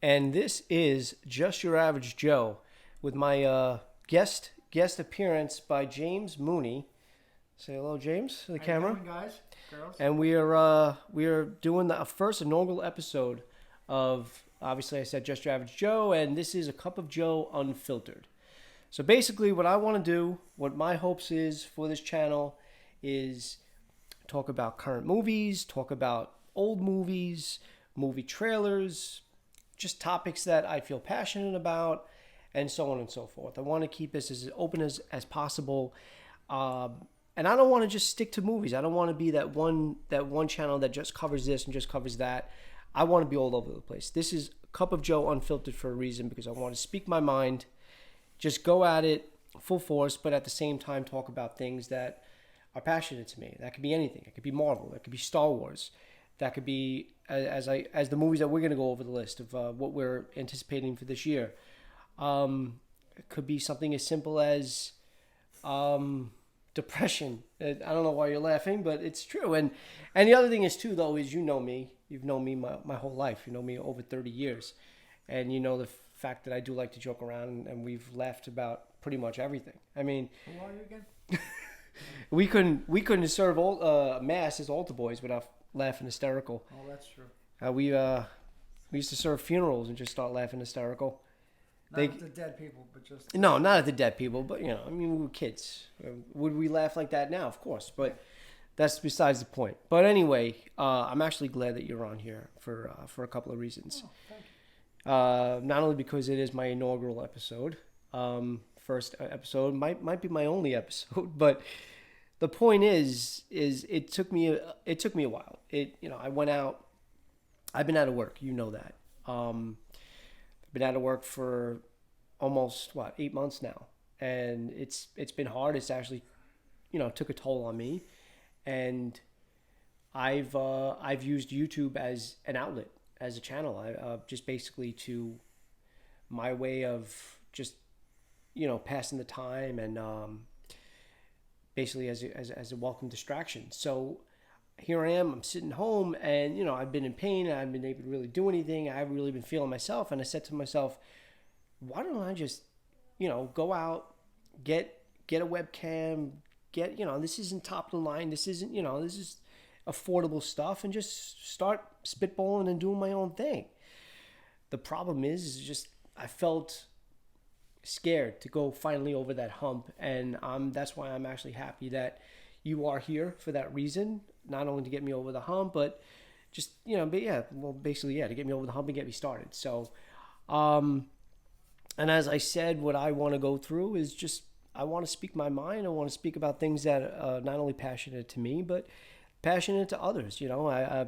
and this is Just Your Average Joe with my guest appearance by James Mooney. Say hello, James, to the How you camera. doing, guys, girls? And we are doing the first inaugural episode of, obviously I said Just Your Average Joe, and this is a cup of Joe Unfiltered. So basically, what I want to do, what my hopes is for this channel, is talk about current movies, talk about old movies, movie trailers, just topics that I feel passionate about, and so on and so forth. I want to keep this as open as possible. And I don't want to just stick to movies. I don't want to be that one channel that just covers this and just covers that. I want to be all over the place. This is Cup of Joe Unfiltered for a reason, because I want to speak my mind, just go at it full force, but at the same time talk about things that are passionate to me. That could be anything. It could be Marvel. It could be Star Wars. That could be as the movies that we're going to go over the list of what we're anticipating for this year. It could be something as simple as depression. I don't know why you're laughing, but it's true. And the other thing is too, though, is you know me. You've known me my whole life. You know me over 30 years, and you know the fact that I do like to joke around, and we've laughed about pretty much everything. I mean, Who are you again? we couldn't serve all mass as altar boys without laughing hysterical. Oh, that's true. We used to serve funerals and just start laughing hysterical. Not at the dead people, but just... No, not at the dead people, but I mean, we were kids. Would we laugh like that now? Of course, but that's besides the point. But anyway, I'm actually glad that you're on here for a couple of reasons. Oh, thank you. Not only because it is my inaugural episode, first episode might be my only episode, but the point is it took me a while. I went out. I've been out of work. You know that. I've been out of work for almost 8 months now, and it's been hard. It's actually took a toll on me, and I've used YouTube as an outlet, as a channel. I just basically to my way of just passing the time, and basically as a welcome distraction. So here I am, I'm sitting home, and I've been in pain, and I haven't been able to really do anything. I haven't really been feeling myself, and I said to myself, why don't I just go out, get a webcam, this isn't top of the line, this isn't this is affordable stuff, and just start spitballing and doing my own thing. The problem is just I felt scared to go finally over that hump, and that's why I'm actually happy that you are here for that reason, not only to get me over the hump, but just basically to get me over the hump and get me started. So and as I said, what I want to go through is just I want to speak my mind. I want to speak about things that are not only passionate to me, but passionate to others. I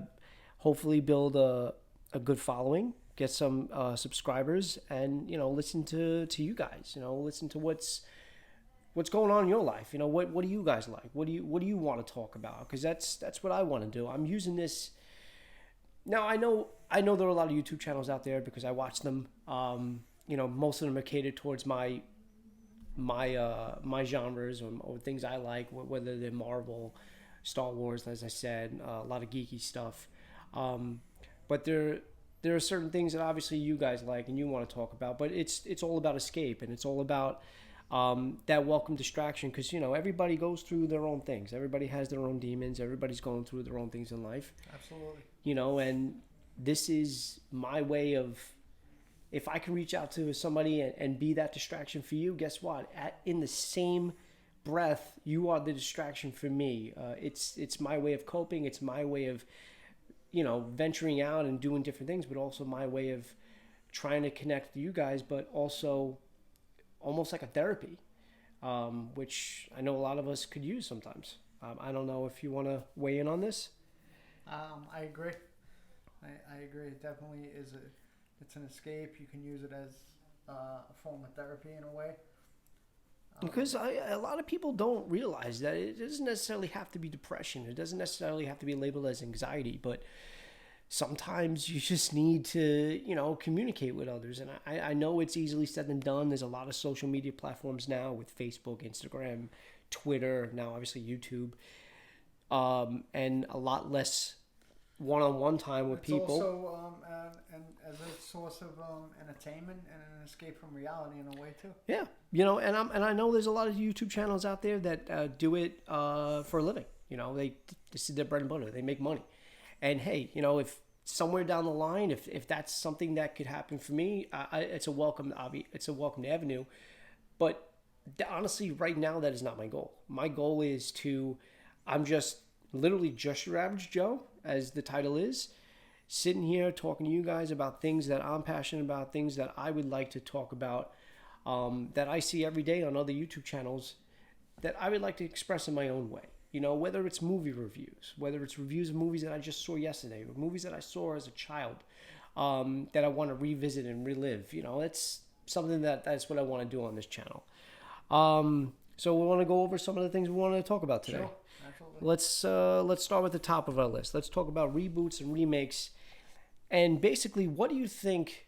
hopefully build a good following, get some subscribers, and listen to you guys. Listen to what's going on in your life. What do you guys like? What do you want to talk about? Because that's what I want to do. I'm using this now. I know there are a lot of YouTube channels out there because I watch them. Most of them are catered towards my genres or things I like, whether they're Marvel, Star Wars, as I said, a lot of geeky stuff. But there are certain things that obviously you guys like and you want to talk about. But it's all about escape, and it's all about that welcome distraction, because everybody goes through their own things. Everybody has their own demons. Everybody's going through their own things in life. Absolutely. And this is my way of, if I can reach out to somebody and be that distraction for you, guess what? In the same breath, you are the distraction for me. It's my way of coping. It's my way of, venturing out and doing different things, but also my way of trying to connect with you guys, but also almost like a therapy, which I know a lot of us could use sometimes. I don't know if you want to weigh in on this. I agree. I agree. It definitely is it's an escape. You can use it as a form of therapy in a way. Because a lot of people don't realize that it doesn't necessarily have to be depression. It doesn't necessarily have to be labeled as anxiety, but sometimes you just need to, communicate with others. And I know it's easily said than done. There's a lot of social media platforms now with Facebook, Instagram, Twitter, now obviously YouTube, and a lot less one-on-one time with It's people. also and as a source of entertainment and an escape from reality in a way too. Yeah, and I know there's a lot of YouTube channels out there that do it for a living. This is their bread and butter. They make money, and hey, if somewhere down the line, if that's something that could happen for me, it's a welcome avenue. But honestly, right now, that is not my goal. My goal is I'm literally just your average Joe, as the title is, sitting here talking to you guys about things that I'm passionate about, things that I would like to talk about, that I see every day on other YouTube channels, that I would like to express in my own way. Whether it's movie reviews, whether it's reviews of movies that I just saw yesterday, or movies that I saw as a child, that I want to revisit and relive. It's something that's what I want to do on this channel. So we want to go over some of the things we want to talk about today. Sure, absolutely. Let's start with the top of our list. Let's talk about reboots and remakes, and basically, what do you think?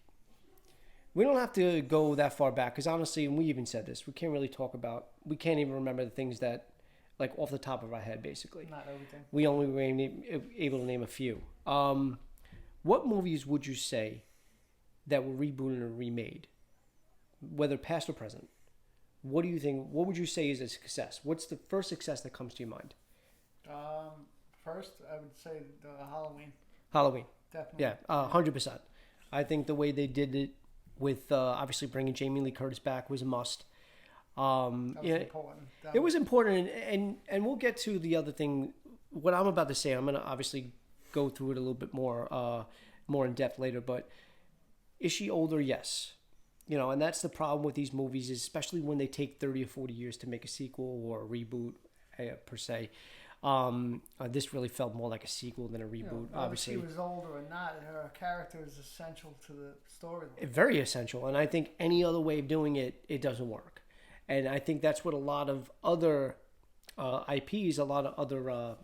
We don't have to go that far back, because honestly, and we even said this, we can't even remember the things that, like, off the top of our head, basically. Not everything. We only were able to name a few. What movies would you say that were rebooted or remade, whether past or present? What do you think? What would you say is a success? What's the first success that comes to your mind? First, I would say the Halloween. Halloween. Definitely. Yeah, 100%. I think the way they did it with obviously bringing Jamie Lee Curtis back was a must. That was important. It was important, and we'll get to the other thing. What I'm about to say, I'm going to obviously go through it a little bit more in depth later. But is she older? Yes. And that's the problem with these movies, especially when they take 30 or 40 years to make a sequel or a reboot, per se. This really felt more like a sequel than a reboot, obviously. Whether she was older or not, her character is essential to the story. Very essential. And I think any other way of doing it, it doesn't work. And I think that's what a lot of other IPs, a lot of other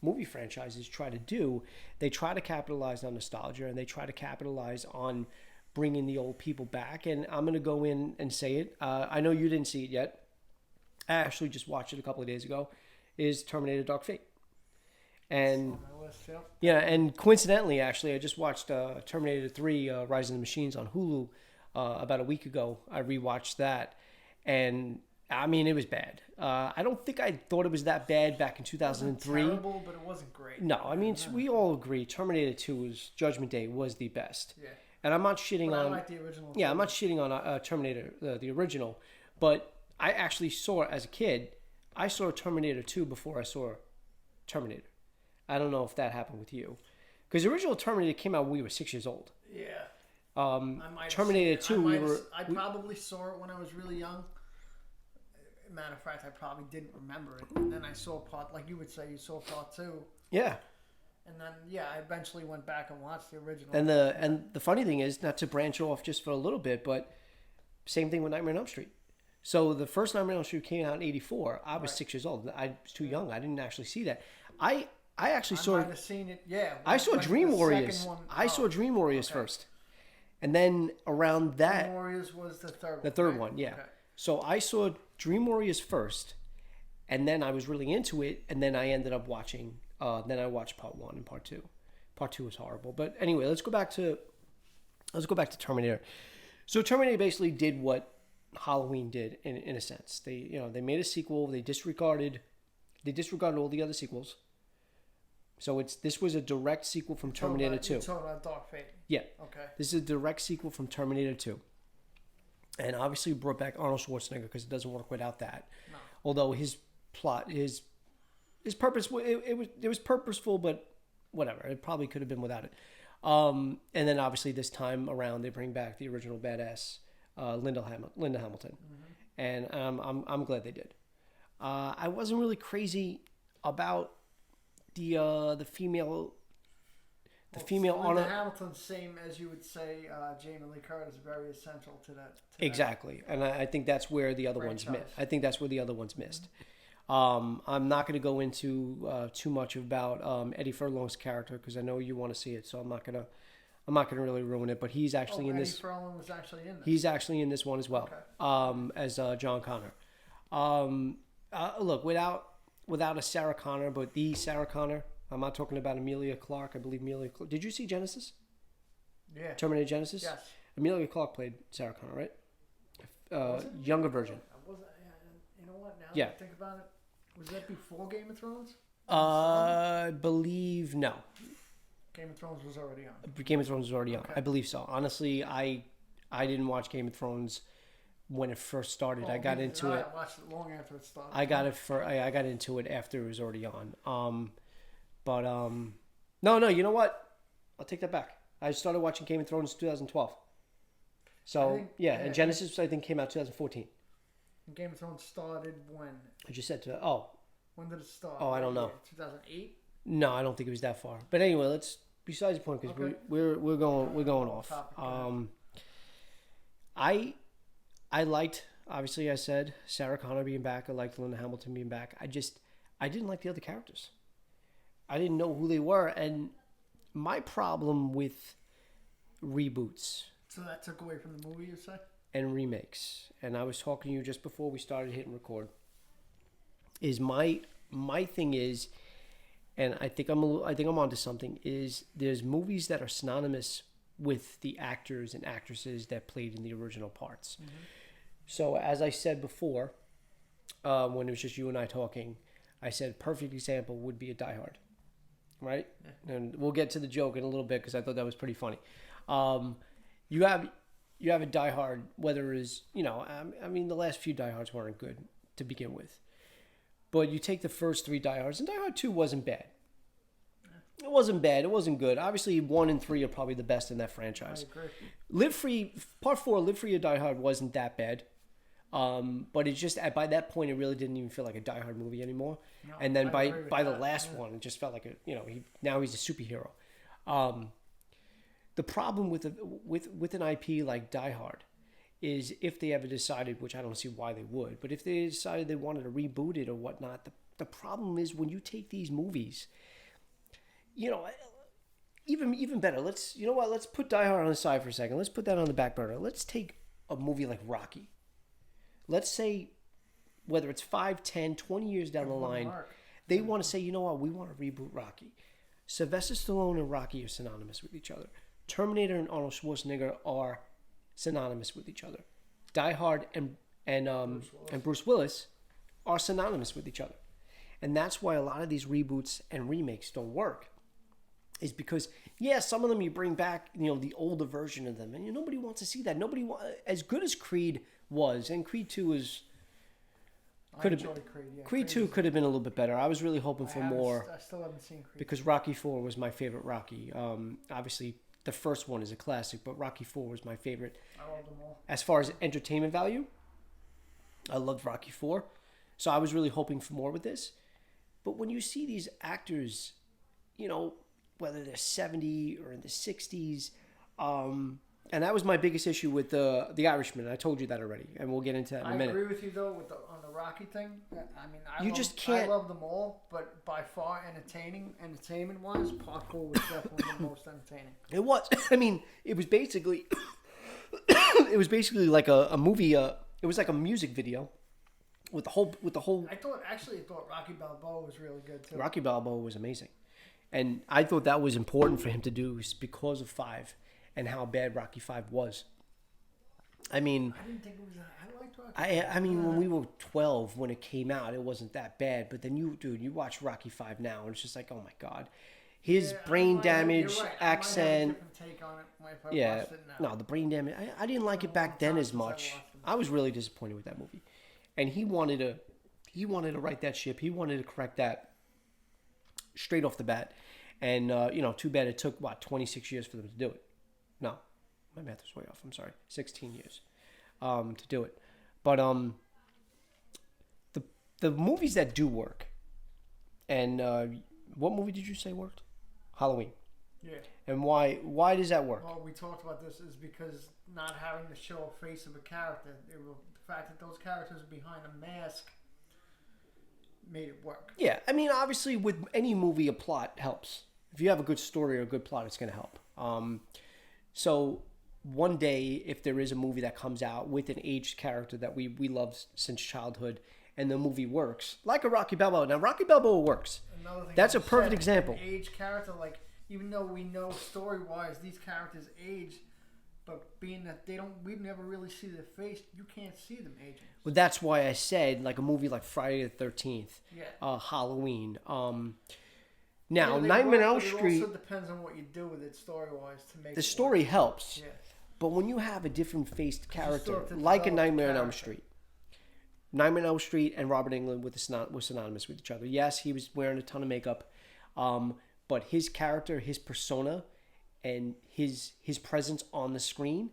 movie franchises try to do. They try to capitalize on nostalgia, and they try to capitalize on bringing the old people back. And I'm going to go in and say it. I know you didn't see it yet. I actually just watched it a couple of days ago. Is Terminator Dark Fate. And yeah, and coincidentally, actually, I just watched Terminator 3 Rise of the Machines on Hulu about a week ago. I rewatched that, and I mean, it was bad. I don't think I thought it was that bad back in 2003. It wasn't terrible, but it wasn't great. No, I mean, we all agree Terminator 2 Judgment Day was the best. Yeah. And I'm not shitting on. I like the original. Yeah, I'm not shitting on Terminator, the original, but I actually saw, as a kid, I saw Terminator 2 before I saw Terminator. I don't know if that happened with you, because the original Terminator came out when we were 6 years old. Yeah. Terminator 2, I probably saw it when I was really young. Matter of fact, I probably didn't remember it. And then I saw like you would say, you saw part 2. Yeah. And then, I eventually went back and watched the original. And the funny thing is, not to branch off just for a little bit, but same thing with Nightmare on Elm Street. So the first Nightmare on Elm Street came out in '84. I was 6 years old. I was too young. I didn't actually see that. I actually saw. I might have seen it. Yeah. I saw Dream Warriors. I saw Dream Warriors first, and then around that, Dream Warriors was the third one. The third one, yeah. Okay. So I saw Dream Warriors first, and then I was really into it, and then I ended up watching. Then I watched part 1 and part 2. Part 2 was horrible, but anyway, let's go back to Terminator. So Terminator basically did what Halloween did in a sense. They made a sequel. They disregarded all the other sequels. So this was a direct sequel from Terminator 2. You're talking about Dark Fate. Yeah. Okay. This is a direct sequel from Terminator 2. And obviously brought back Arnold Schwarzenegger, because it doesn't work without that. No. Although his plot, his purpose, it was purposeful, but whatever. It probably could have been without it. And then obviously this time around they bring back the original badass Linda Hamilton, and I'm glad they did. I wasn't really crazy about the female. Linda Hamilton, same as you would say, Jamie Lee Curtis, very essential to that. Exactly, and I think that's where the other ones missed. I think that's where the other ones missed. I'm not going to go into too much about Eddie Furlong's character, because I know you want to see it, so I'm not gonna really ruin it. But he's actually in this. Eddie Furlong was actually in this. He's actually in this one as well, as John Connor. Look, without a Sarah Connor, but the Sarah Connor, I'm not talking about Emilia Clarke. I believe Emilia Clarke. Did you see Genesis? Yeah. Terminator Genesis? Yes. Emilia Clarke played Sarah Connor, right? Was it? Younger version. I wasn't. You know what? Now Yeah. that I think about it, was that before Game of Thrones? I believe no. Game of Thrones was already on. Game of Thrones was already on. Okay. I believe so. Honestly, I didn't watch Game of Thrones when it first started. I got into it. I watched it long after it started. I got into it after it was already on. No. You know what? I'll take that back. I started watching Game of Thrones in 2012. So and Genesis I think came out 2014. Game of Thrones started when? I just said When did it start? Oh, I don't know. 2008. No, I don't think it was that far. But anyway, let's. Besides the point, because Okay. we're going off. Topic, I liked, obviously, I said Sarah Connor being back. I liked Linda Hamilton being back. I didn't like the other characters. I didn't know who they were, and my problem with reboots So that took away from the movie, you say? and remakes, and I was talking to you just before we started hitting record, is my thing is, and I think I'm onto something, is there's movies that are synonymous with the actors and actresses that played in the original parts. Mm-hmm. So as I said before, when it was just you and I talking, I said perfect example would be a Die Hard, right? Yeah. And we'll get to the joke in a little bit because I thought that was pretty funny. You have a Die Hard, whether it is, I mean, the last few Die Hards weren't good to begin with. But you take the first three Die Hards, and Die Hard 2 wasn't bad. It wasn't bad. It wasn't good. Obviously, 1 and 3 are probably the best in that franchise. I agree. Live Free, Part 4, Live Free or Die Hard wasn't that bad. But it's just, by that point, it really didn't even feel like a Die Hard movie anymore. No, and then by the last one, it just felt like now he's a superhero. The problem with an IP like Die Hard is if they ever decided, which I don't see why they would, but if they decided they wanted to reboot it or whatnot, the problem is when you take these movies, even better. Let's put Die Hard on the side for a second. Let's put that on the back burner. Let's take a movie like Rocky. Let's say, whether it's 5, 10, 20 years down the line, they want to say, you know what, we want to reboot Rocky. Sylvester Stallone and Rocky are synonymous with each other. Terminator and Arnold Schwarzenegger are synonymous with each other. Die Hard and Bruce Willis are synonymous with each other. And that's why a lot of these reboots and remakes don't work. Is because, some of them you bring back, the older version of them, and nobody wants to see that. As good as Creed was, and Creed 2 is Creed 2 could have been a little bit better. I was really hoping for more. I still haven't seen Creed. Because Rocky 4 was my favorite Rocky. Obviously, the first one is a classic, but Rocky 4 was my favorite. I love them all. As far as entertainment value, I loved Rocky 4. So I was really hoping for more with this. But when you see these actors, whether they're 70 or in the 60s, and that was my biggest issue with the Irishman. I told you that already, and we'll get into that in a minute. I agree with you though on the Rocky thing. I mean, I love them all, but by far entertainment wise, Part 4 was definitely the most entertaining. It was. I mean, it was basically like a movie. It was like a music video with the whole. I thought Rocky Balboa was really good too. Rocky Balboa was amazing, and I thought that was important for him to do because of 5. And how bad Rocky 5 was. I mean, I didn't think it was. I liked Rocky. I mean, when we were 12, when it came out, it wasn't that bad. But then you watch Rocky 5 now, and it's just like, oh my god, his brain damage, accent. No, the brain damage. I didn't like it back then as much. I was really disappointed with that movie, and he wanted to right that ship. He wanted to correct that straight off the bat, and too bad it took 26 years for them to do it. No, my math is way off. I'm sorry. 16 years to do it. But the movies that do work, and what movie did you say worked? Halloween. Yeah. And why does that work? Well, we talked about this is because not having to show a face of a character, the fact that those characters are behind a mask made it work. Yeah, I mean, obviously with any movie, a plot helps. If you have a good story or a good plot, it's going to help. So one day, if there is a movie that comes out with an aged character that we love since childhood, and the movie works, like a Rocky Balboa. Now, Rocky Balboa works. another thing. That's you a perfect said, example. An age character, like even though we know story wise these characters age, but being that we never really see their face, you can't see them aging. Well, that's why I said like a movie like Friday the 13th, Yeah. Halloween. Now, Yeah, Nightmare on Elm It Street. also depends on what you do with it story wise to make The it story work. helps, Yeah. but when you have a different faced still character, have to like a develop the Nightmare on Elm character. Street, Nightmare on Elm Street and Robert Englund were synonymous with each other. Yes, he was wearing a ton of makeup, but his character, his persona, and his presence on the screen.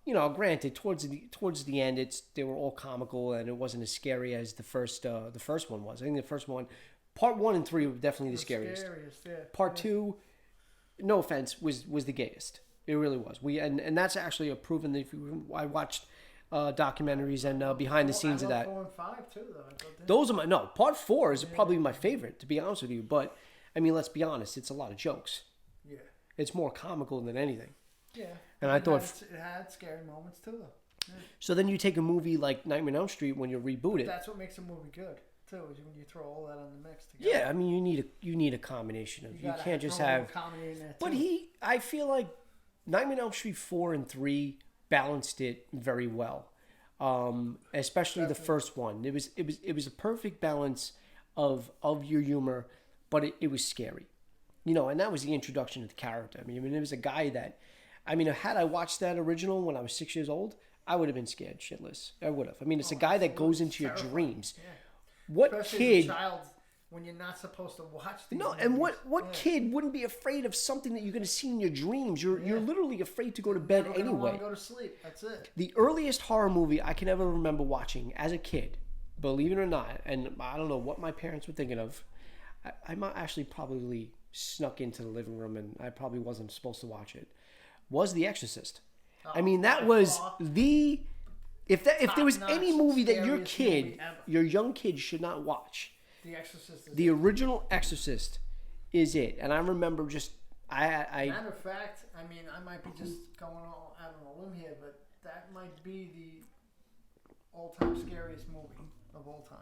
You know, granted, towards the end, they were all comical and it wasn't as scary as the first one was. I think the first one, part 1 and 3 were definitely the scariest. Yeah. Part 2, no offense, was the gayest. It really was. And that's actually a proven. I watched documentaries and behind the scenes of that. 4 and 5 too, though. Those are part 4 is probably my favorite, to be honest with you. But I mean, let's be honest, it's a lot of jokes. Yeah. It's more comical than anything. Yeah. And I thought it had scary moments too, though. Yeah. So then you take a movie like Nightmare on Elm Street when you reboot it. That's what makes a movie good too, is when you throw all that on the mix together. Yeah, I mean you need a combination of you can't just have. Comedy in there too. But I feel like Nightmare on Elm Street 4 and 3 balanced it very well, especially the first one. It was a perfect balance of your humor, but it was scary, you know, and that was the introduction of the character. I mean, it was a guy that, I mean, had I watched that original when I was 6 years old, I would have been scared shitless. I would have. I mean, it's a guy that goes into your dreams. Yeah. What Especially kid? as a child, when you're not supposed to watch these No, movies. and what kid wouldn't be afraid of something that you're going to see in your dreams? You're literally afraid to go to bed Never gonna anyway. wanna go to sleep. That's it. The earliest horror movie I can ever remember watching as a kid, believe it or not, and I don't know what my parents were thinking of. I might actually probably snuck into the living room and I probably wasn't supposed to watch it. Was The Exorcist. I mean, that was the if there was any movie that your young kid should not watch. The Exorcist is The original Exorcist is it. And I remember just matter of fact, I mean, I might be just going all out on a limb here, but that might be the all-time scariest movie of all time.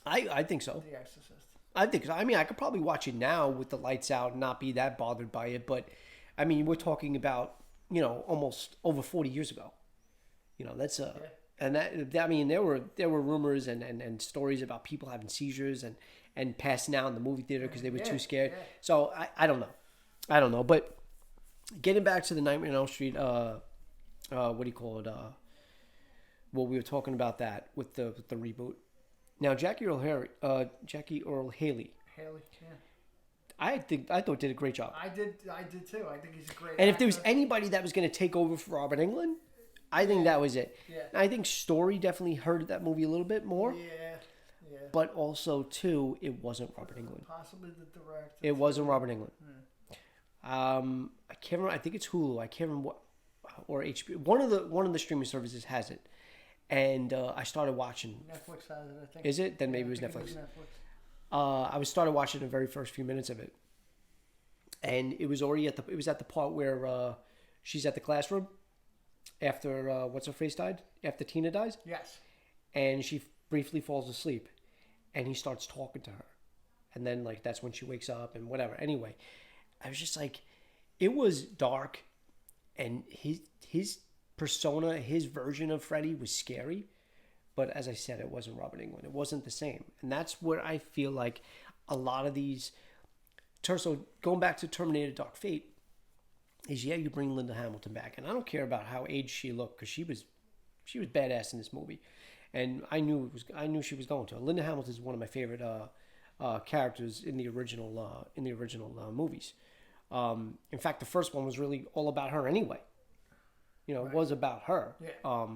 I think so. The Exorcist. I think so. I mean, I could probably watch it now with the lights out and not be that bothered by it, but I mean, we're talking about, you know, almost over 40 years ago. You know, that's and that I mean, there were rumors and stories about people having seizures and passing out in the movie theater because they were too scared. Yeah. So I don't know. But getting back to the Nightmare on Elm Street, what do you call it? Well, we were talking about that with the reboot. Now, Jackie Earle Haley. Haley, yeah. I thought did a great job. I did too. I think he's a great And actor. if there was anybody that was going to take over for Robert Englund, I think that was it. Yeah. I think story definitely hurted that movie a little bit more. Yeah. But also, too, it wasn't Robert Englund. Possibly the director. It wasn't Robert Englund. I can't remember. I think it's Hulu. I can't remember what, or HBO. One of the streaming services has it. And I started watching. Netflix has it, I think. Is it? Then maybe it was Netflix. I started watching the very first few minutes of it, and it was already at the part where she's at the classroom after what's her face died, after Tina dies. Yes. And she briefly falls asleep, and he starts talking to her, and then like that's when she wakes up and whatever. Anyway, I was just like, it was dark, and his persona, his version of Freddy was scary, but as I said, it wasn't Robert Englund. It wasn't the same, and that's where I feel like a lot of these. So going back to Terminator: Dark Fate, is you bring Linda Hamilton back, and I don't care about how aged she looked because she was badass in this movie, and I knew she was going to. Linda Hamilton is one of my favorite characters in the original movies. In fact, the first one was really all about her anyway. You know, It was about her. Yeah.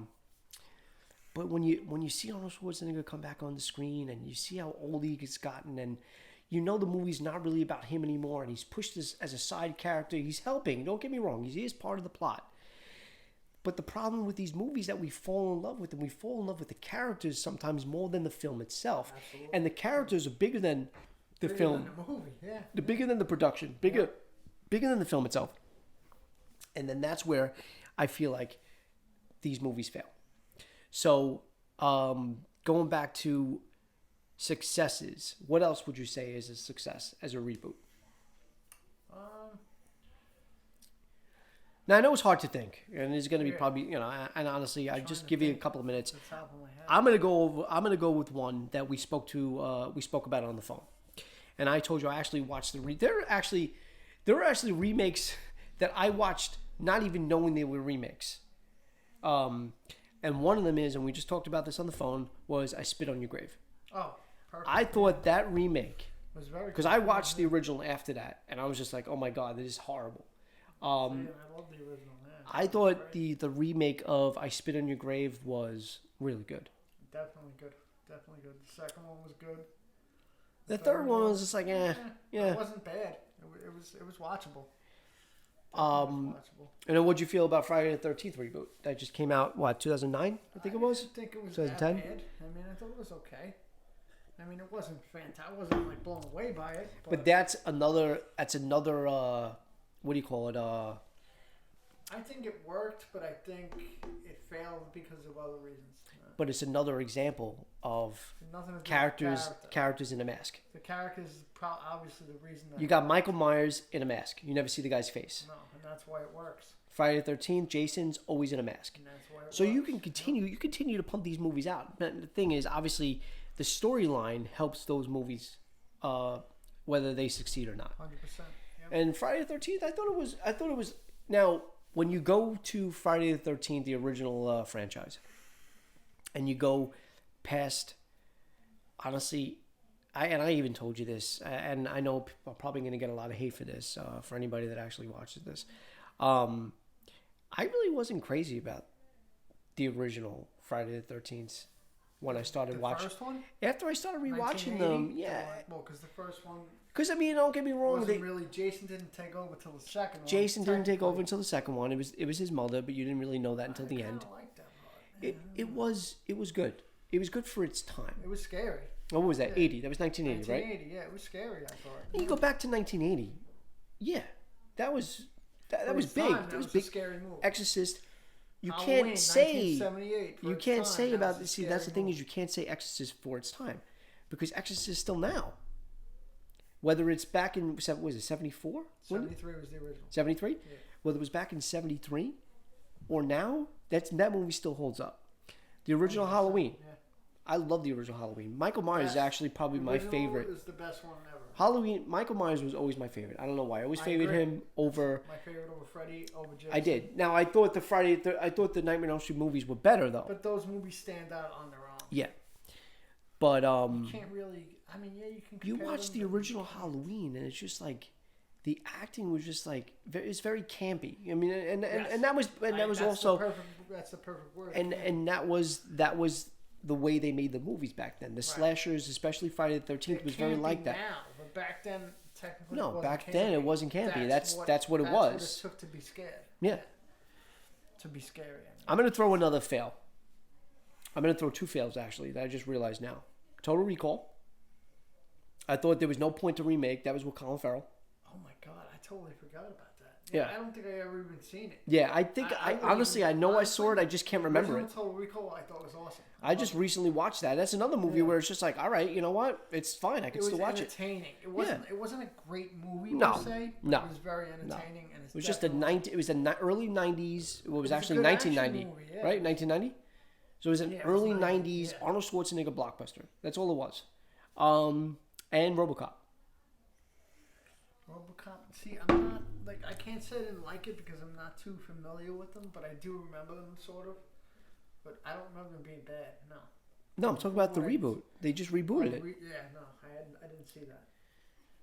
But when you see Arnold Schwarzenegger come back on the screen and you see how old he has gotten, and you know the movie's not really about him anymore, and he's pushed as a side character. He's helping. Don't get me wrong. He is part of the plot. But the problem with these movies that we fall in love with, and we fall in love with the characters sometimes more than the film itself. Absolutely. And the characters are bigger than the film. Than the movie, yeah. The bigger than the production. Bigger than the film itself. And then that's where I feel like these movies fail. So, going back to successes, what else would you say is a success as a reboot? Um, Now I know it's hard to think, and it's going to be Yeah. probably And honestly, I trying just to give you a think. couple of minutes. the top of my head. I'm gonna go with one that we spoke about on the phone, and I told you I actually watched there were actually remakes that I watched not even knowing they were remakes. And one of them is, and we just talked about this on the phone, was I Spit on Your Grave. Oh, perfect. I thought that remake, It was very because good. I watched the original after that, and I was just like, oh my god, this is horrible. Yeah, I love the original. Yeah, I thought the remake of I Spit on Your Grave was really good. definitely good. Definitely good. The second one was good. The third one was just like, yeah. It wasn't bad. It was watchable. Watchable. And then what'd you feel about Friday the 13th reboot? That just came out, what, 2009? I think it was? I didn't think it was 2010? that bad. I mean, I thought it was okay. I mean, it wasn't fantastic. I wasn't like blown away by it. But that's another, what do you call it? I think it worked, but I think it failed because of other reasons. But it's another example of Nothing to do with characters in a mask. The characters is obviously the reason that You got Michael Myers in a mask. You never see the guy's face. No, and that's why it works. Friday the 13th, Jason's always in a mask. And that's why it So works. you continue to pump these movies out. But the thing is, obviously, the storyline helps those movies, whether they succeed or not. 100%. Yep. And Friday the 13th, I thought it was. Now, when you go to Friday the 13th, the original franchise, and you go past, honestly, I even told you this, and I know I'm probably going to get a lot of hate for this, for anybody that actually watches this. I really wasn't crazy about the original Friday the 13th when I started watching. First one? After I started rewatching them, 1980? yeah. Well, because the first one Because, I mean, don't get me wrong. wasn't really. Jason didn't take over till the second one. Jason didn't take over until the second one. It was his mother, but you didn't really know that until the end. I like that part. It was good. It was good for its time. It was scary. Oh, what was that? 80. That was 1980, right? 1980, yeah, it was scary. I thought. And you go back to 1980. Yeah, that was For was its big. time, That that was was big. a scary movie. Exorcist. You Halloween, can't say 1978 for you its can't time, say that about was a see that's the scary thing movie. is you can't say Exorcist for its time because Exorcist is still now. Whether it's back in was it 74? 73 was the original. 73? Yeah. Whether it was back in 73 or now, that movie still holds up. The original Halloween. Yeah. I love the original Halloween. Michael Myers is actually probably my Original favorite. is the best one ever. Halloween, Michael Myers was always my favorite. I don't know why. I always I favored agree. him over. My favorite over Freddy, over Jason. I did. Now I thought I thought the Nightmare on Elm Street movies were better though. But those movies stand out on their own. Yeah, but You can't really. I mean, yeah, you can. you compare watch them, the but original Halloween and it's just like the acting was just like it's very campy. I mean, and that was that's also that's the perfect word. and that was the way they made the movies back then. The slashers, especially Friday the 13th, was very like that. Now, but back then, technically, No, it wasn't back campy. then it wasn't campy. That's what it That's was. what it took to be scared. Yeah. To be scary. I mean. I'm going to throw another fail. I'm going to throw two fails, actually, that I just realized now. Total Recall. I thought there was no point to remake. That was with Colin Farrell. Oh my god, I totally forgot about that. Yeah. I don't think I ever even seen it. Yeah, I think, honestly, I know I saw it. I just can't remember it. Original Total Recall, I thought was awesome. I just recently watched that. That's another movie where it's just like, all right, you know what? It's fine. I can still watch it. Entertaining. It wasn't a great movie No, per se. But no, it was very entertaining, and It was just It was the early 90s. It was was a actually good 1990, action movie, yeah. right? 1990. So it was an Yeah, it was early 90, 90s yeah. Arnold Schwarzenegger blockbuster. That's all it was. And RoboCop. RoboCop. See, I'm not like I can't say I didn't like it because I'm not too familiar with them, but I do remember them sort of. But I don't remember them being bad. No. No, I'm talking about the Right. reboot. They just rebooted it. Yeah, no, I didn't see that.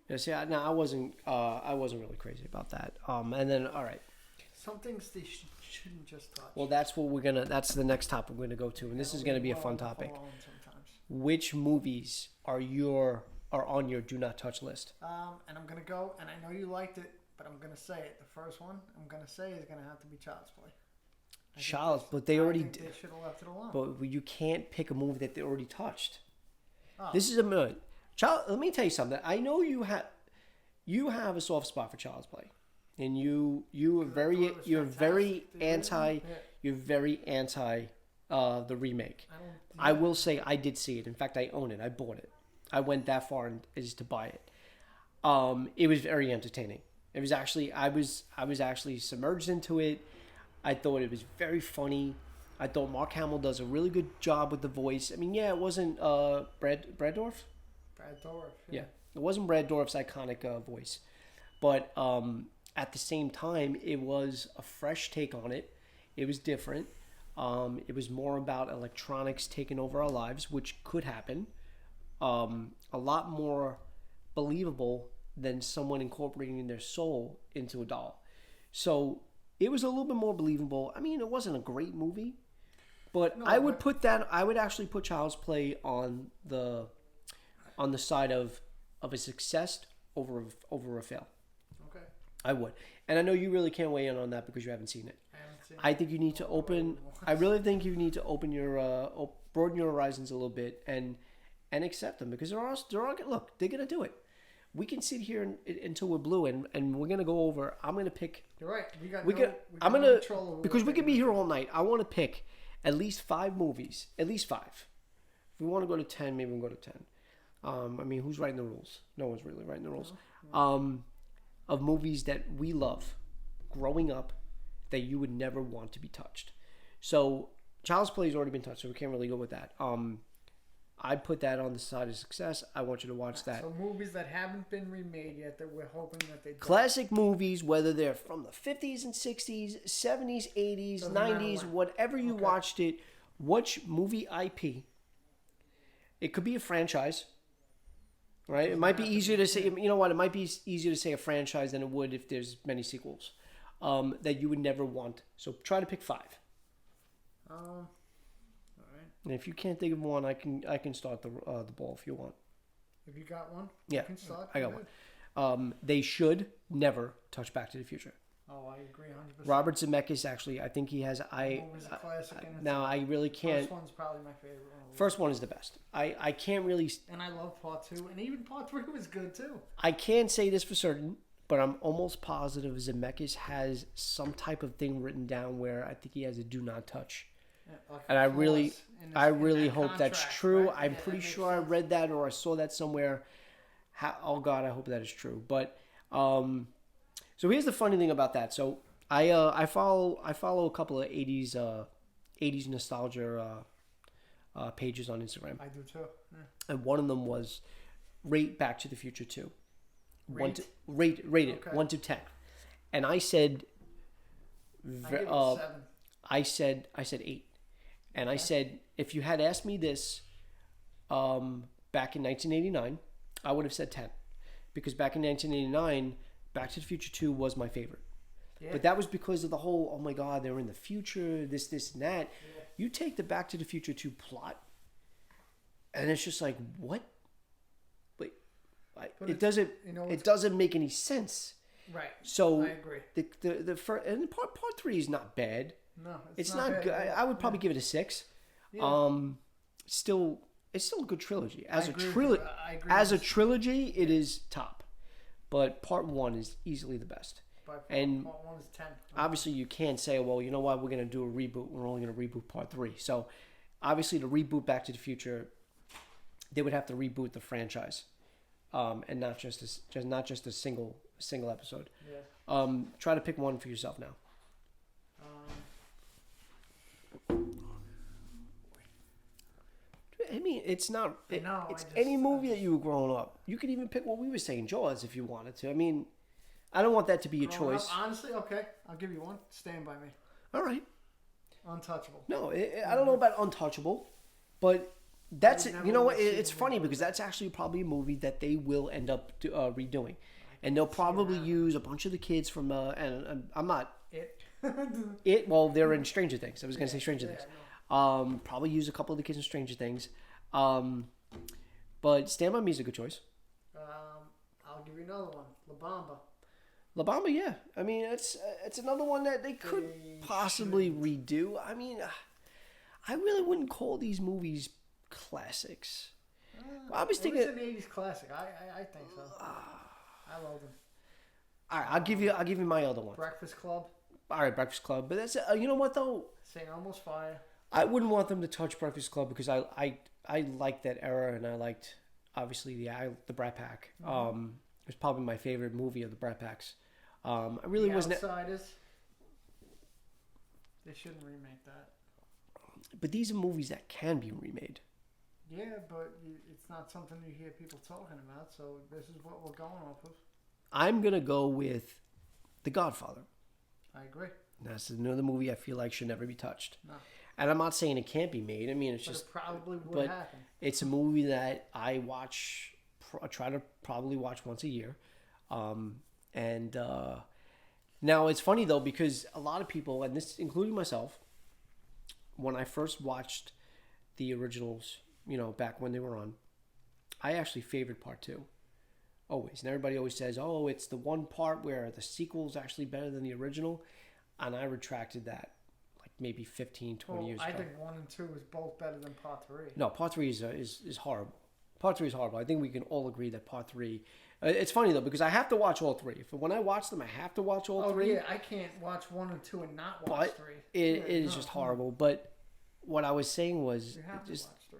Yeah, see, I wasn't really crazy about that. And then, all right. Some things they shouldn't just touch. Well, that's that's the next topic we're gonna go to, and this is gonna be a fun topic. Sometimes. Which movies are on your do not touch list? And I'm gonna go, and I know you liked it, but I'm gonna say it. The first one I'm gonna say is gonna have to be Child's Play. But they already They should have left it alone. But you can't pick a movie that they already touched. Oh. This is a child. Let me tell you something. I know you have a soft spot for Child's Play, and you're very anti the remake. I will say I did see it. In fact, I own it. I bought it. I went that far as to buy it. It was very entertaining. It was actually I was actually submerged into it. I thought it was very funny. I thought Mark Hamill does a really good job with the voice. I mean, yeah, it wasn't Brad Dorff. Brad Dorff. Yeah, it wasn't Brad Dorff's iconic voice, but at the same time, it was a fresh take on it. It was different. It was more about electronics taking over our lives, which could happen. A lot more believable than someone incorporating their soul into a doll. So it was a little bit more believable. I mean, it wasn't a great movie, but I would put that. I would actually put Child's Play on the side of a success over a fail. Okay. I would, and I know you really can't weigh in on that because you haven't seen it. I think you need to open. I really think you need to open your broaden your horizons a little bit and accept them because they're look, they're gonna do it. We can sit here until we're blue and we're gonna go over. I'm gonna pick. You're right. Because we could be here all night. I want to pick at least 5 movies. At least 5. If we want to go to 10, maybe we'll go to 10. I mean, who's writing the rules? No one's really writing the rules. Of movies that we love growing up that you would never want to be touched. So Child's Play has already been touched, so we can't really go with that. I'd put that on the side of success. I want you to watch that. So movies that haven't been remade yet that we're hoping that they do. Classic movies, whether they're from the 50s and 60s, 70s, 80s, Doesn't 90s, whatever you watched it, watch movie IP. It could be a franchise, right? It might be easier to say, you know what, it might be easier to say a franchise than it would if there's many sequels that you would never want. So try to pick 5. And if you can't think of one, I can start the ball if you want. If you got one, yeah, you can start. I got one. They should never touch Back to the Future. Oh, I agree 100%. Robert Zemeckis actually, I think he has. A classic. Now I really can't. First one's probably my favorite. First one is the best. I can't really. And I love part 2, and even part 3 was good too. I can't say this for certain, but I'm almost positive Zemeckis has some type of thing written down where I think he has a do not touch. Yeah, and I really hope that's true. Right? I'm pretty sure I read that or I saw that somewhere. Oh God, I hope that is true. But so here's the funny thing about that. So I follow a couple of 80s nostalgia pages on Instagram. I do too. Yeah. And one of them was rate Back to the Future 2. Rate it okay. 1 to 10. And I said I give it 7. I said 8. And I said, if you had asked me this back in 1989, I would have said 10. Because back in 1989, Back to the Future 2 was my favorite. Yeah. But that was because of the whole, oh my God, they're in the future, this, and that. Yeah. You take the Back to the Future 2 plot, and it's just like, what? Wait, it doesn't make any sense. Right. So I agree. The first, and part 3 is not bad. No, it's not good. I would probably give it a 6. Yeah. Still, it's still a good trilogy. As a trilogy, it is top. But part 1 is easily the best. And part 1 is 10. Obviously, you can't say, well, you know what, we're going to do a reboot. We're only going to reboot part 3. So, obviously, to reboot Back to the Future, they would have to reboot the franchise, and not just a single episode. Yeah. Try to pick one for yourself now. I mean, it's not. It's any movie that you were growing up. You could even pick what we were saying, Jaws, if you wanted to. I mean, I don't want that to be your choice. Honestly, okay, I'll give you one. Stand By Me. All right. Untouchable. No, I don't know about Untouchable, but that's you know what? It's funny because that's actually probably a movie that they will end up redoing, and they'll probably use a bunch of the kids from and I'm not it. Well, they're in Stranger Things. I was going to say Stranger Things. Probably use a couple of the kids in Stranger Things. But Stand By Me is a good choice. I'll give you another one. La Bamba. La Bamba, yeah. I mean, it's another one that they could possibly redo. I mean, I really wouldn't call these movies classics. I was thinking it's an '80s classic. I think so. I love them. All right, I'll give you my other one. Breakfast Club. All right, Breakfast Club. But that's you know what though? St. Elmo's Fire. I wouldn't want them to touch Breakfast Club because I liked that era and I liked obviously the Brat Pack. It was probably my favorite movie of the Brat Packs. I really The wasn't. Outsiders. They shouldn't remake that. But these are movies that can be remade. Yeah, but it's not something you hear people talking about. So this is what we're going off of. I'm gonna go with The Godfather. I agree. That's another movie I feel like should never be touched. No. And I'm not saying it can't be made. I mean, it's But just. it probably would but happen. it's a movie that I watch. I try to probably watch once a year. Now it's funny though because a lot of people, and this including myself, when I first watched the originals, back when they were on, I actually favored part 2. Always. And everybody always says, oh, it's the one part where the sequel is actually better than the original. And I retracted that like maybe 15, 20 years ago. I think 1 and 2 is both better than part 3. No, part 3 is horrible. Part 3 is horrible. I think we can all agree that part 3... it's funny, though, because I have to watch all 3. When I watch them, I have to watch all 3. Oh, yeah. I can't watch 1 and 2 and not watch 3. It is just horrible. But what I was saying was... You have to watch 3.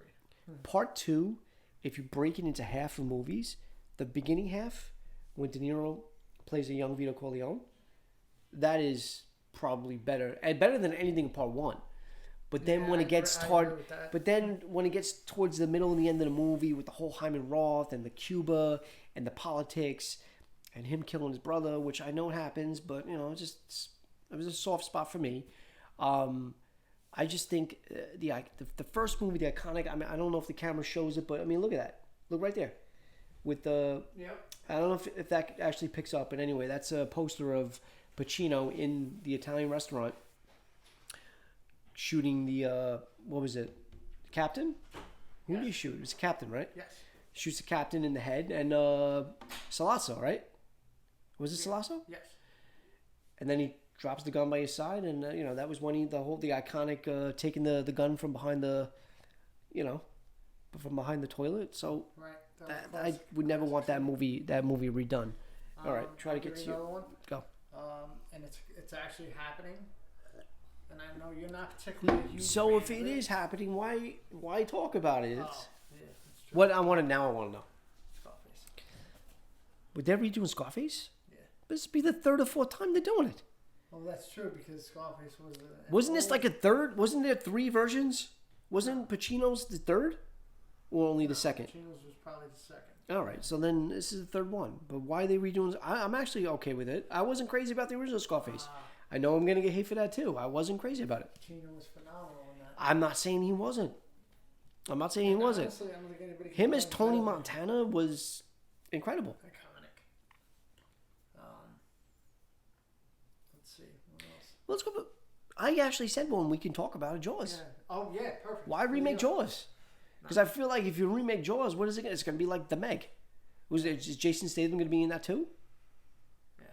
Part 2, if you break it into half of movies, the beginning half, when De Niro plays a young Vito Corleone, that is probably better. And better than anything in part 1. But then when it gets towards the middle and the end of the movie with the whole Hyman Roth and the Cuba and the politics and him killing his brother, which I know happens, but it was a soft spot for me. I just think the first movie, the iconic. I mean, I don't know if the camera shows it, but I mean, look at that. Look right there, with the. Yep. I don't know if that actually picks up, but anyway, that's a poster of Pacino in the Italian restaurant. Shooting the what was it, captain? Who did he shoot? It was the captain, right? Yes. Shoots the captain in the head and Salazzo, right? Was it Salazzo? Yes. And then he drops the gun by his side, and that was when the iconic taking the gun from behind the, from behind the toilet. So right. I would never want that movie redone. All right, try to get to you. Another one. Go. And it's actually happening. And I know you're not particularly a huge So fan if it of is happening, why talk about it? yeah, that's true. What I want to know. Scarface. Would they redoing Scarface? Yeah. This would be the 3rd or 4th time they're doing it. Well, that's true because Scarface was. Wasn't this like a third? Wasn't there 3 versions? Wasn't Pacino's the 3rd, or only the 2nd? Pacino's was probably the 2nd. All right, so then this is the 3rd one. But why are they redoing? I'm actually okay with it. I wasn't crazy about the original Scarface. I know I'm gonna get hate for that too. I wasn't crazy about it. Pacino was phenomenal in that. I'm not saying he wasn't. Honestly, I don't think anybody can Him as Tony Montana was incredible. Iconic. Let's see. What else? Let's go. I actually said one we can talk about it, Jaws. Yeah. Oh yeah, perfect. Why remake Jaws? Because I feel like if you remake Jaws, what is it? It's gonna be like The Meg. Is Jason Statham gonna be in that too? Yeah.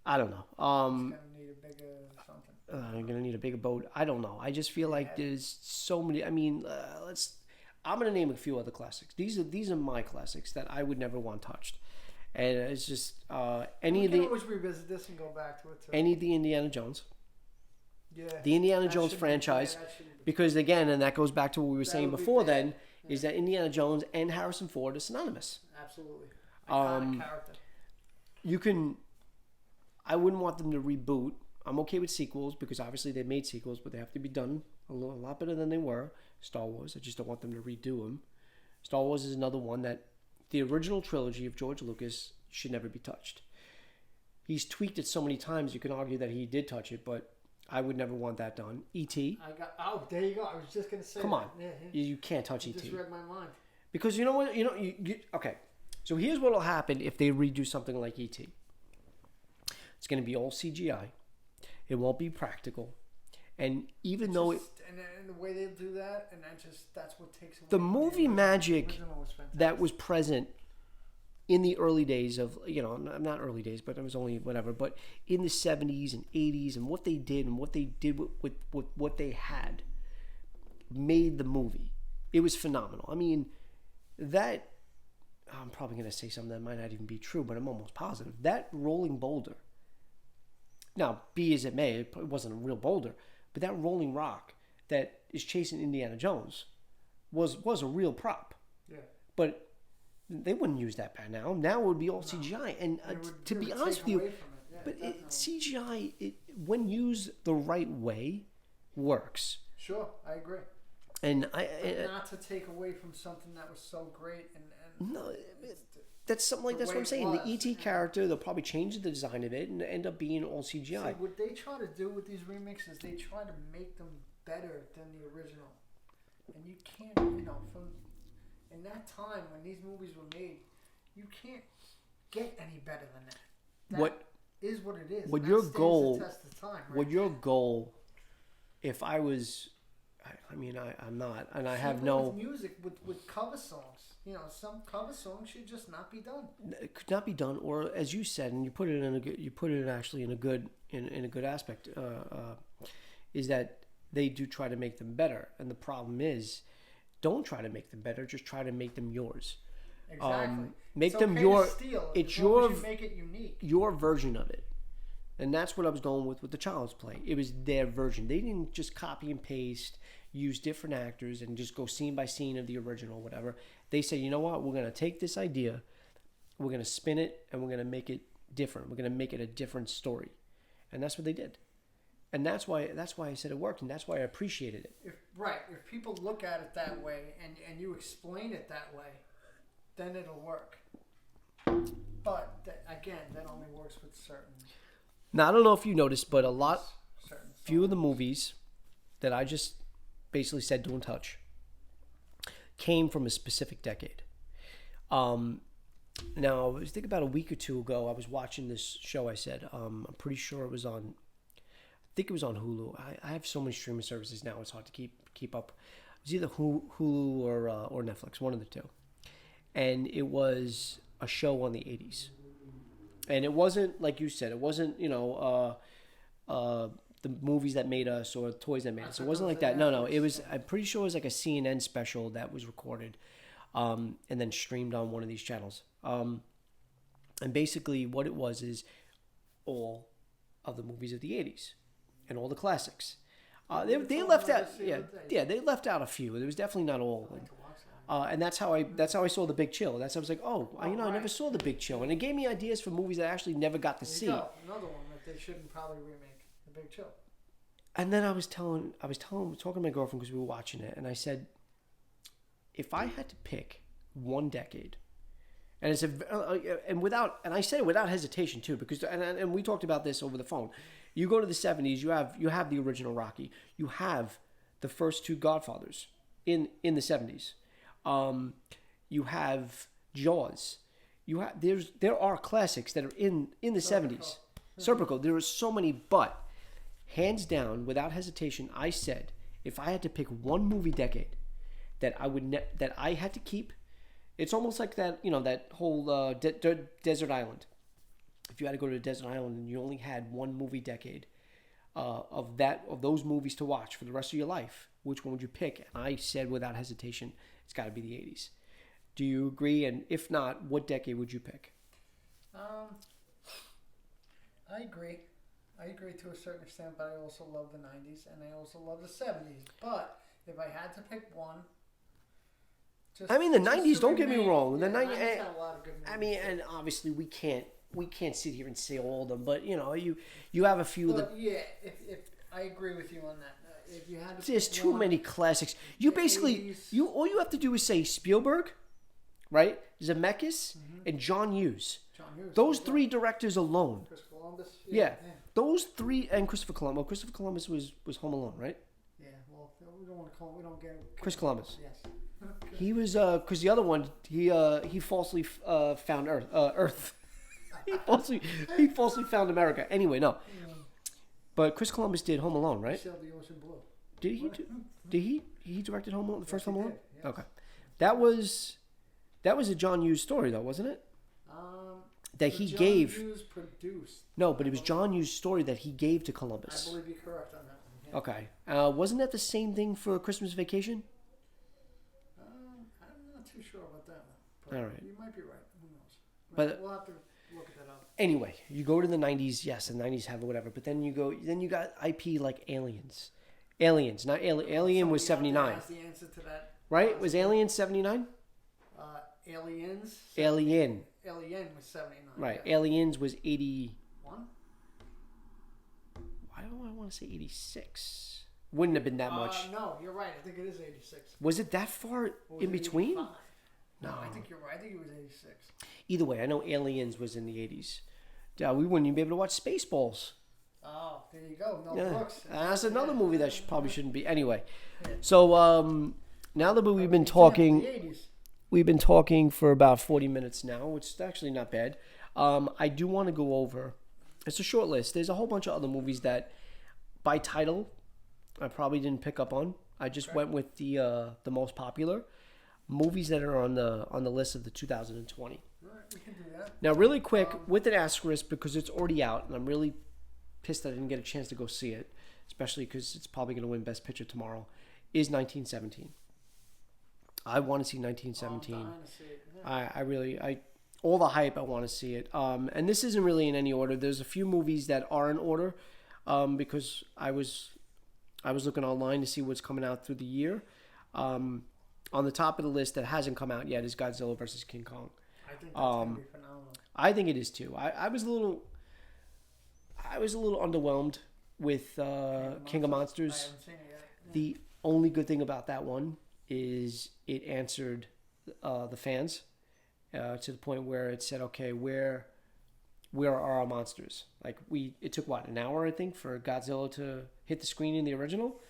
I don't know. It's gonna need a bigger something. I'm gonna need a bigger boat. I don't know. I just feel like there's so many. I mean, I'm gonna name a few other classics. These are my classics that I would never want touched. And it's just We can always revisit this and go back to it too. any of the Indiana Jones. Yeah. The Indiana That Jones should be- franchise, yeah, that should be- because again, and that goes back to what we were saying would be before. bad. Then is that Indiana Jones and Harrison Ford are synonymous. Absolutely. Iconic character. I wouldn't want them to reboot. I'm okay with sequels because obviously they made sequels, but they have to be done a lot better than they were. Star Wars, I just don't want them to redo them. Star Wars is another one that the original trilogy of George Lucas should never be touched. He's tweaked it so many times you can argue that he did touch it, but I would never want that done. E.T. There you go. I was just gonna say. Come on, Yeah. you can't touch You E.T. just read my mind. Because you know what? Okay. So here's what will happen if they redo something like E.T. It's going to be all CGI. It won't be practical. And even though and the way they do that, and that's what takes away the from movie original. magic The original was fantastic. that was present in the early days of, not early days, but it was only whatever, but in the 70s and 80s and what they did with what they had made the movie. It was phenomenal. I mean, that, I'm probably going to say something that might not even be true, but I'm almost positive. That rolling boulder, now, be as it may, it wasn't a real boulder, but that rolling rock that is chasing Indiana Jones was a real prop. Yeah. but they wouldn't use that back now. Now it would be all CGI. And to be honest with you, but CGI, when used the right way, works. Sure, I agree. And not to take away from something that was so great and no, that's something like that's what I'm saying. The ET character, they'll probably change the design of it and end up being all CGI. See, what they try to do with these remixes, they try to make them better than the original, and you can't, from in that time when these movies were made, you can't get any better than that. That is what it is. What your goal? The test of time, right? What your goal? If I was, I'm not, and I have no with music with cover songs. Some cover songs should just not be done. It could not be done, or as you said, and you put it actually in a good aspect, is that they do try to make them better, and the problem is, don't try to make them better, just try to make them yours. Exactly. Make it's them okay your. To steal, it's you make it unique. Your version of it, and that's what I was going with the Child's Play. It was their version. They didn't just copy and paste, use different actors, and just go scene by scene of the original, whatever. They said, you know what? We're going to take this idea, we're going to spin it, and we're going to make it different. We're going to make it a different story, and that's what they did. And that's why I said it worked, and that's why I appreciated it. If people look at it that way, and you explain it that way, then it'll work. But again, that only works with certain. Now I don't know if you noticed, but few of the movies that I just basically said don't touch came from a specific decade. Now, I was thinking about a week or two ago, I was watching this show. I said, I'm pretty sure it was on. I think it was on Hulu. I have so many streaming services now; it's hard to keep up. It was either Hulu or Netflix, one of the two. And it was a show on the 80s, and it wasn't like you said. It wasn't the movies that made us or toys that made us. It wasn't like that. No. It was. I'm pretty sure it was like a CNN special that was recorded, and then streamed on one of these channels. And basically, what it was is all of the movies of the 80s and all the classics. They left out. They left out a few. It was definitely not all. And that's how I saw The Big Chill. That's how I was like, I never saw The Big Chill, and it gave me ideas for movies that I actually never got to see. Another one that they shouldn't probably remake, The Big Chill. And then I was talking to my girlfriend because we were watching it, and I said, if I had to pick one decade, and it's and I said it without hesitation too, because and we talked about this over the phone. You go to the 70s, you have the original Rocky, you have the first two Godfathers in the 70s. You have Jaws. There are classics that are in the 70s. Serpico. There are so many, but hands down, without hesitation, I said if I had to pick one movie decade that I had to keep, it's almost like that that whole desert island. If you had to go to a desert island and you only had one movie decade of those movies to watch for the rest of your life, which one would you pick? And I said without hesitation, it's got to be the 80s. Do you agree? And if not, what decade would you pick? I agree. I agree to a certain extent, but I also love the 90s and I also love the 70s. But if I had to pick one, the 90s. Don't get me wrong. The 90s had a lot of good movies. And obviously we can't sit here and say all of them, but you have a few that. Yeah, if I agree with you on that. If you had to There's too many classics. You basically 80s. All you have to do is say Spielberg, right? Zemeckis, and John Hughes. Those three directors alone. Chris Columbus. Yeah. Those three, and Christopher Columbus. Well, Christopher Columbus was Home Alone, right? Yeah. Well, we don't want to call. We don't get Chris Columbus. Yes. He was because the other one he falsely found Earth. he falsely found America. Anyway, no. But Chris Columbus did Home Alone, right? He sailed the ocean blue. Did he? Did he directed Home Alone? The first Home Alone? Yes. Okay, that was a John Hughes story, though, wasn't it? That he gave. John Hughes produced. No, but it was John Hughes' story that he gave to Columbus. I believe you're correct on that one. Yeah. Okay, wasn't that the same thing for Christmas Vacation? I'm not too sure about that one. All right, you might be right. Who knows? But we'll have to look at that up. Anyway, you go to the 90s. Yes, the 90s have whatever. But then you got IP like Aliens. Aliens, not Alien was 79. That's the answer to that. Right? Was Alien 79? Aliens. Alien. Alien was 79. Right. Yeah. Aliens was 80. One? Why do I want to say 86? Wouldn't have been that much. No, you're right. I think it is 86. Was it that far Was in it between? 85? No. I think you're right. I think it was 86. Either way, I know Aliens was in the 80s. Yeah, we wouldn't even be able to watch Spaceballs. Oh, there you go. Mel Yeah. Brooks. That's another movie that probably shouldn't be. Anyway, Yeah. so now that we've been The talking, 80s. we've been talking for about 40 minutes now, which is actually not bad. I do want to go over. It's a short list. There's a whole bunch of other movies that, by title, I probably didn't pick up on. I just went with the most popular movies that are on the list of the 2020. All right, we can do that. Now, really quick, with an asterisk because it's already out, and I'm really pissed I didn't get a chance to go see it, especially because it's probably going to win Best Picture tomorrow, is 1917. I want to see 1917. I'm dying to see it. Yeah. I really, all the hype, I want to see it. And this isn't really in any order. There's a few movies that are in order because I was looking online to see what's coming out through the year. On the top of the list that hasn't come out yet is Godzilla versus King Kong. I think that's going to be phenomenal. I think it is too. I was a little underwhelmed with King of Monsters. I haven't seen it yet. Yeah. The only good thing about that one is it answered the fans to the point where it said, okay, where are our monsters? Like it took what, an hour, I think, for Godzilla to hit the screen in the original.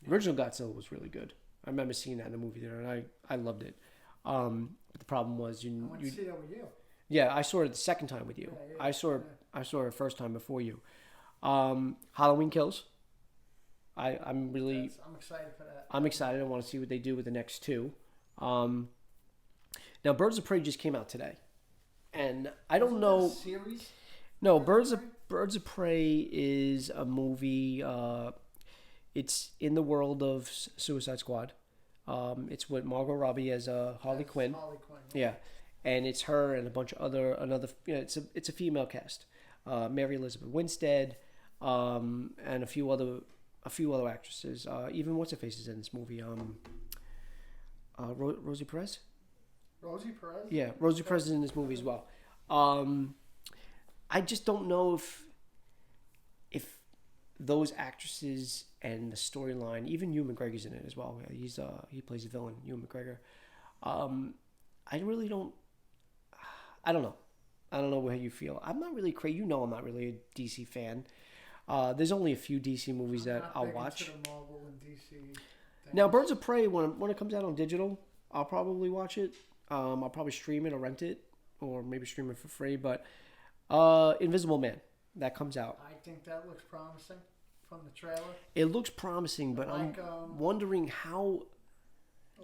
The original Godzilla was really good. I remember seeing that in the movie theater, and I loved it. But the problem was I went to see that with you. yeah, I saw it the second time with you. Yeah, I saw it first time before you. Halloween Kills. I'm excited for that. I'm excited. I want to see what they do with the next two. Now, Birds of Prey just came out today, and I don't know. Series? No, Birds of Prey is a movie. It's in the world of Suicide Squad. It's with Margot Robbie as Harley Quinn. Harley Quinn. Yeah, and it's her and a bunch of another. You know, it's a female cast. Mary Elizabeth Winstead, and a few other actresses. Even what's her face is in this movie. Rosie Perez. Rosie Perez. Yeah, Rosie Perez is in this movie as well. I just don't know if those actresses and the storyline, even Ewan McGregor's in it as well. He plays a villain, Ewan McGregor. I really don't. I don't know. I don't know how you feel. I'm not really crazy. You know, I'm not really a DC fan. There's only a few DC movies that I'll watch. The Marvel and DC things. Now, Birds of Prey, when it comes out on digital, I'll probably watch it. I'll probably stream it or rent it, or maybe stream it for free. But Invisible Man, that comes out. I think that looks promising from the trailer. It looks promising, but I'm wondering how.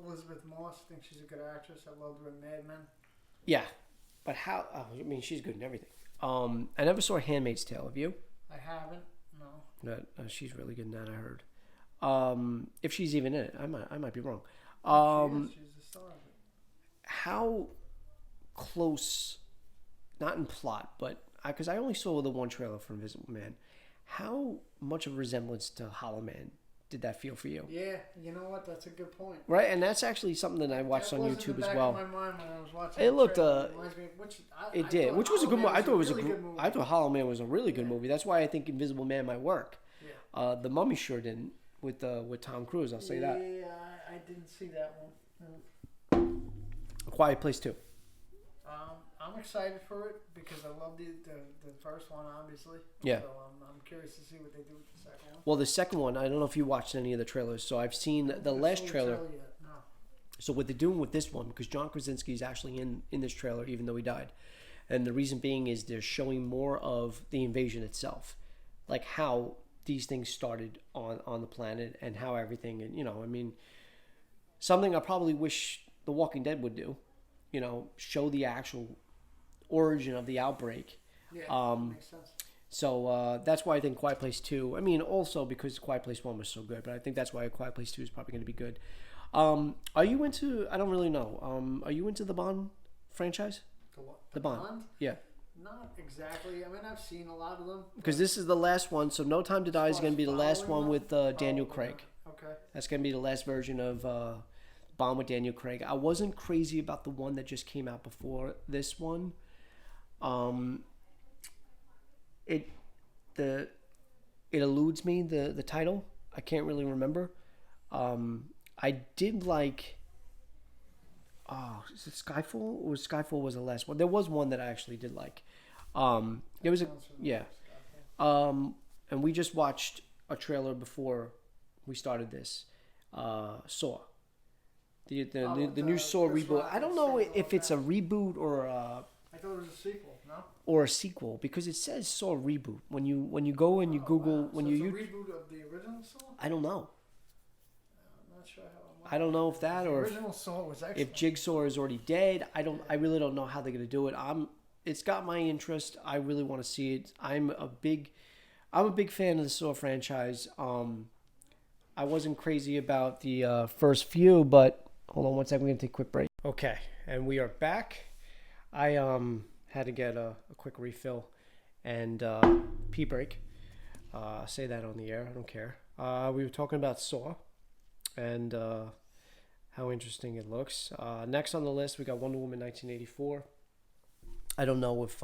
Elizabeth Moss, I think she's a good actress. I loved her in Mad Men. Yeah, but how? I mean, she's good in everything. I never saw Handmaid's Tale. Have you? I haven't. No. But she's really good in that. I heard. If she's even in it, I might be wrong. She's the star of it. How close? Not in plot, but because I only saw the one trailer for Invisible Man. How much of a resemblance to Hollow Man did that feel for you? Yeah, you know what? That's a good point. Right, and that's actually something that I watched on YouTube as well. That was in the back of my mind when I was watching It looked. It did, which was a good movie. I thought it was really good movie. I thought Hollow Man was a really good movie. That's why I think Invisible Man might work. Yeah. The Mummy sure didn't with Tom Cruise. I'll say that. Yeah, I didn't see that one. A Quiet Place 2. I'm excited for it because I love the first one, obviously. Yeah. So I'm curious to see what they do with the second one. Well, the second one, I don't know if you watched any of the trailers. So I've seen the last trailer. No. So what they're doing with this one, because John Krasinski is actually in this trailer, even though he died. And the reason being is they're showing more of the invasion itself. Like how these things started on the planet and how everything, and I mean, something I probably wish The Walking Dead would do, show the actual origin of the outbreak. Yeah, makes sense. So that's why I think Quiet Place 2, I mean, also because Quiet Place 1 was so good, but I think that's why Quiet Place 2 is probably going to be good. Are you into, I don't really know, are you into the Bond franchise? The what? The Bond? Yeah. Not exactly. I mean, I've seen a lot of them. Because this is the last one, so No Time to Die is going to be the last one with Daniel Craig. Okay. That's going to be the last version of Bond with Daniel Craig. I wasn't crazy about the one that just came out before this one. It the it eludes me the title. I can't really remember. I did like. Oh, is it Skyfall? Or Skyfall was the last one? There was one that I actually did like. There was a yeah. And we just watched a trailer before we started this. Saw. The new Saw reboot. I don't know if it's a reboot or I thought it was a sequel. No. Or a sequel because it says Saw reboot. When you go and you Google when so you it's a reboot of the original Saw. I don't know. I'm not sure how. I don't know if that or original Saw was excellent. if Jigsaw is already dead. I really don't know how they're gonna do it. It's got my interest. I really want to see it. I'm a big fan of the Saw franchise. I wasn't crazy about the first few, but hold on one second. We're gonna take a quick break. Okay, and we are back. I had to get a quick refill and pee break. Say that on the air. I don't care. We were talking about Saw and how interesting it looks. Next on the list, we got Wonder Woman 1984. I don't know if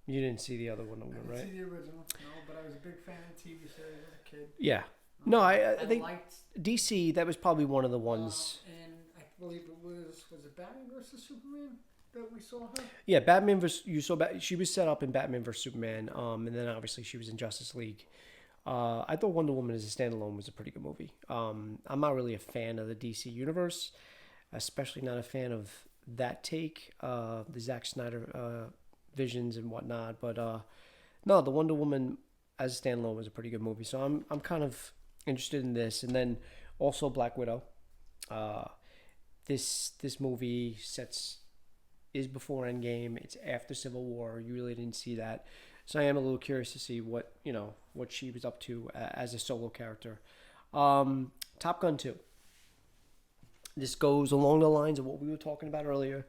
you didn't see the other Wonder Woman, right? I didn't see the original, no, but I was a big fan of the TV series as a kid. Yeah. No, I think liked, DC, that was probably one of the ones. And I believe it was it Batman versus Superman that we saw her? Yeah, Batman versus, you saw, she was set up in Batman versus Superman, and then obviously she was in Justice League. I thought Wonder Woman as a standalone was a pretty good movie. I'm not really a fan of the DC universe, especially not a fan of that take, the Zack Snyder visions and whatnot. But no, the Wonder Woman as a standalone was a pretty good movie. So I'm kind of interested in this, and then also Black Widow. This movie is before Endgame. It's after Civil War. You really didn't see that. So I am a little curious to see what she was up to as a solo character. Top Gun 2. This goes along the lines of what we were talking about earlier.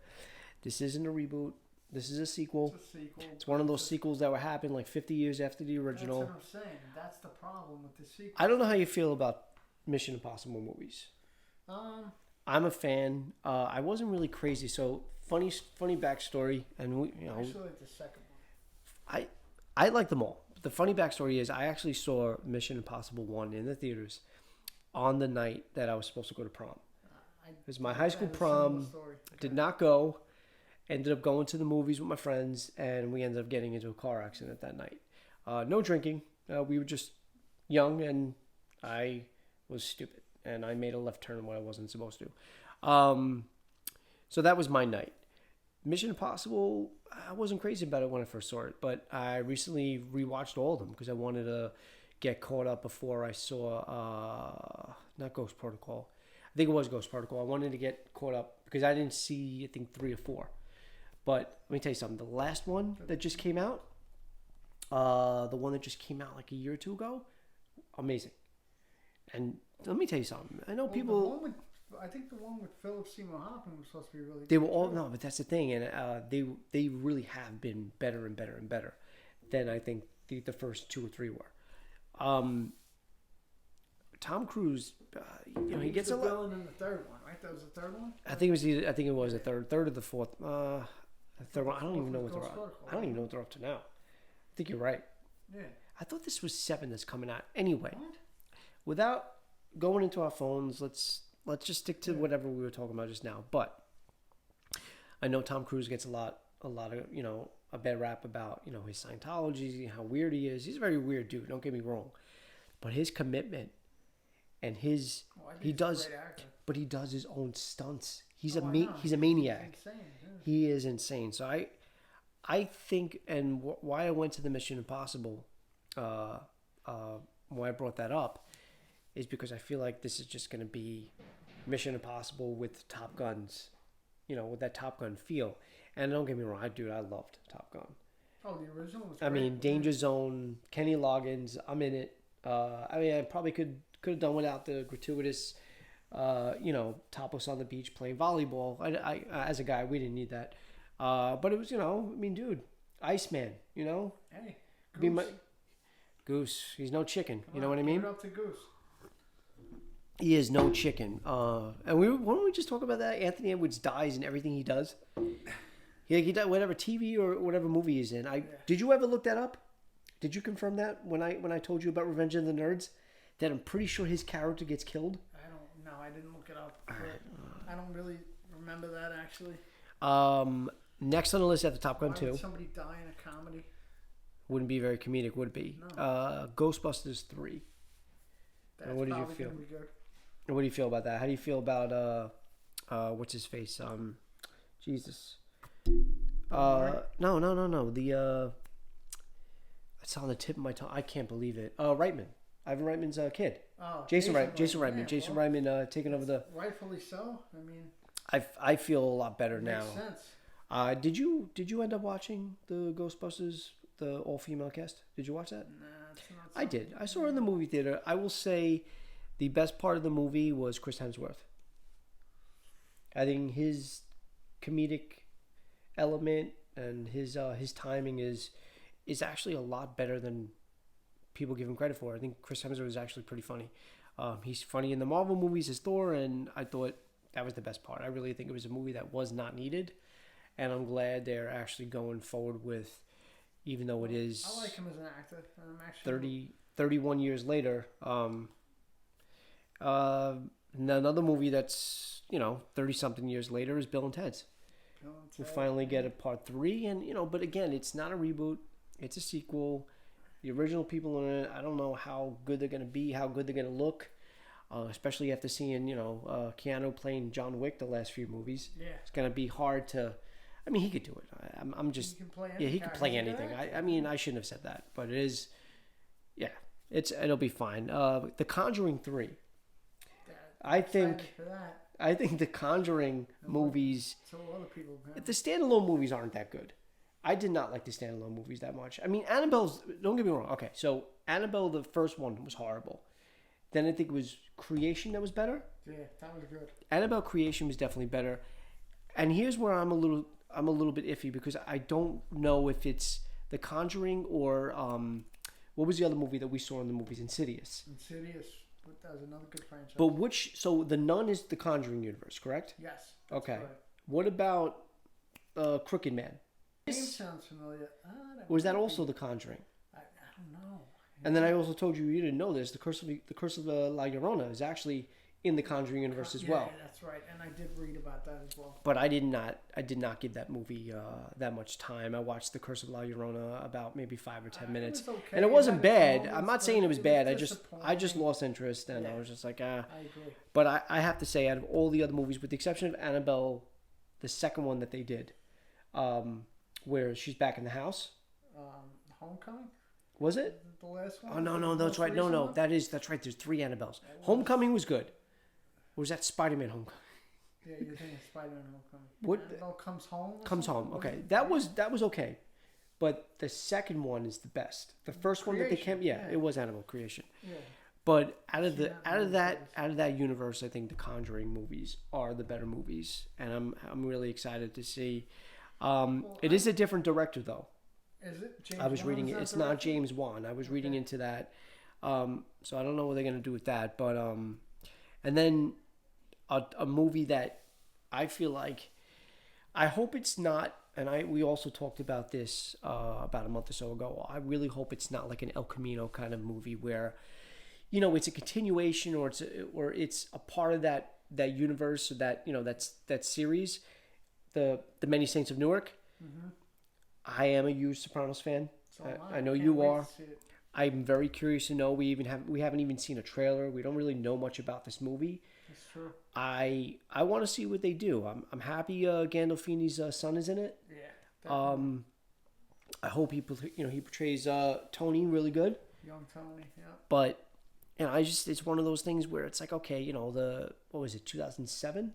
This isn't a reboot. This is a sequel. It's a sequel. It's one of those sequels that were happened like 50 years after the original. That's what I'm saying. That's the problem with the sequel. I don't know how you feel about Mission Impossible movies. I'm a fan. I wasn't really crazy. So funny backstory, and I actually like the second one. I like them all. The funny backstory is I actually saw Mission Impossible 1 in the theaters on the night that I was supposed to go to prom. It was my high school prom. Did not go. Ended up going to the movies with my friends, and we ended up getting into a car accident that night. No drinking. We were just young, and I was stupid, and I made a left turn when I wasn't supposed to. So that was my night. Mission Impossible, I wasn't crazy about it when I first saw it, but I recently rewatched all of them because I wanted to get caught up before I saw, not Ghost Protocol. I think it was Ghost Protocol. I wanted to get caught up because I didn't see, I think, 3 or 4. But let me tell you something. The last one that just came out, the one that just came out like a year or two ago, amazing. And let me tell you something. I know people... I think the one with Philip Seymour Hoffman was supposed to be really good. They were all... No, but that's the thing. And they really have been better and better and better than I think the first 2 or 3 were. Tom Cruise, he gets a lot. Villain in the third one, right? That was the third one. I think it was the third or the fourth. The third one. I don't even know what they're up. I don't even know what they're up to now. I think you're right. Yeah. I thought this was 7 that's coming out. Anyway, What? without going into our phones, let's just stick to whatever we were talking about just now. But I know Tom Cruise gets a lot of a bad rap about his Scientology, how weird he is. He's a very weird dude. Don't get me wrong, but his commitment. And he does his own stunts. He's a maniac. He's insane, He is insane. So I think, and why I went to the Mission Impossible, why I brought that up, is because I feel like this is just going to be Mission Impossible with Top Guns, with that Top Gun feel. And don't get me wrong, I loved Top Gun. Oh, the original was great. I mean, Danger Zone, Kenny Loggins, I'm in it. I probably could have done without the gratuitous, topless on the beach playing volleyball. I as a guy, we didn't need that. But it was, dude, Iceman, Hey, Goose. Goose. He's no chicken. You know what I mean? Give it up to Goose. He is no chicken. And why don't we just talk about that? Anthony Edwards dies in everything he does. He does whatever TV or whatever movie he's in. Did you ever look that up? Did you confirm that when I told you about Revenge of the Nerds? That I'm pretty sure his character gets killed. I don't know. I didn't look it up. I don't really remember that actually. Next on the list after Top Gun Why 2. would somebody die in a comedy? Wouldn't be very comedic, would it be? No. Ghostbusters 3. That's what did you probably feel? gonna be good. What do you feel about that? How do you feel about what's his face? Jesus. No. The it's on the tip of my tongue. I can't believe it. Reitman. Ivan Reitman's kid. Oh, Jason Reitman. Yeah, Jason well, Reitman taking over the. rightfully so. I mean, I feel a lot better now. makes sense. Did you end up watching the Ghostbusters, the all female cast? Did you watch that? Nah, it's not. I did. I saw it in the movie theater. I will say, the best part of the movie was Chris Hemsworth. I think his comedic element and his timing is actually a lot better than people give him credit for. I think Chris Hemsworth is actually pretty funny. He's funny in the Marvel movies as Thor, and I thought that was the best part. I really think it was a movie that was not needed, and I'm glad they're actually going forward with, even though it is. I like him as an actor. I'm actually 31 years later. Another movie that's 30 something years later is Bill and Ted's. We finally get a part 3, and but again, it's not a reboot; it's a sequel. The original people in it, I don't know how good they're gonna be, how good they're gonna look, especially after seeing Keanu playing John Wick the last few movies. Yeah. It's gonna be hard to. I mean, he could do it. I'm just. He can play He could play anything. I mean, I shouldn't have said that, but it is. Yeah, it'll be fine. The Conjuring 3. I think the Conjuring movies. So other people. The standalone movies aren't that good. I did not like the standalone movies that much. I mean, Annabelle's. Don't get me wrong. Okay, so Annabelle, the first one was horrible. Then I think it was Creation that was better. Yeah, that was good. Annabelle Creation was definitely better. And here's where I'm a little bit iffy because I don't know if it's The Conjuring or what was the other movie that we saw in the movies? Insidious. That was another good franchise. But so The Nun is the Conjuring universe, correct? Yes. Okay. Right. What about Crooked Man? Name sounds familiar. Was that also The Conjuring? I don't know. And then I also told you didn't know this. The Curse of La Llorona is actually in the Conjuring universe as well. Yeah, that's right. And I did read about that as well. But I did not give that movie that much time. I watched The Curse of La Llorona about maybe 5 or 10 minutes, it was okay. and it wasn't It had its bad. moments, I'm not but saying it was it bad. was I just lost interest, and I was just like, I agree. But I have to say, out of all the other movies, with the exception of Annabelle, the second one that they did, where she's back in the house, Homecoming. was it? The last one. Oh no, that's right. No, that's right. There's 3 Annabelles. Homecoming was good. Or was that Spider-Man Homecoming? Yeah, you're thinking Spider-Man Homecoming. What? Annabelle Comes Home. Comes Home. Okay, that was okay, but the second one is the best. The first one that they came, it was Animal Creation. Yeah. But out of that universe, I think the Conjuring movies are the better movies, and I'm really excited to see. It is a different director though. Is it? James I was Wan reading is it. that It's director? not James Wan. I was reading into that, so I don't know what they're gonna do with that. But and then a movie that I feel like I hope it's not. And we also talked about this about a month or so ago. I really hope it's not like an El Camino kind of movie where, it's a continuation or it's a part of that universe or that series, the Many Saints of Newark. Mm-hmm. I am a huge Sopranos fan. So I know can't you wait are. to see it. I'm very curious to know. We haven't even seen a trailer. We don't really know much about this movie. That's true. I want to see what they do. I'm happy Gandolfini's son is in it. Yeah. Definitely. I hope he portrays Tony really good. Young Tony. Yeah. But it's one of those things where it's like, okay, what was it, 2007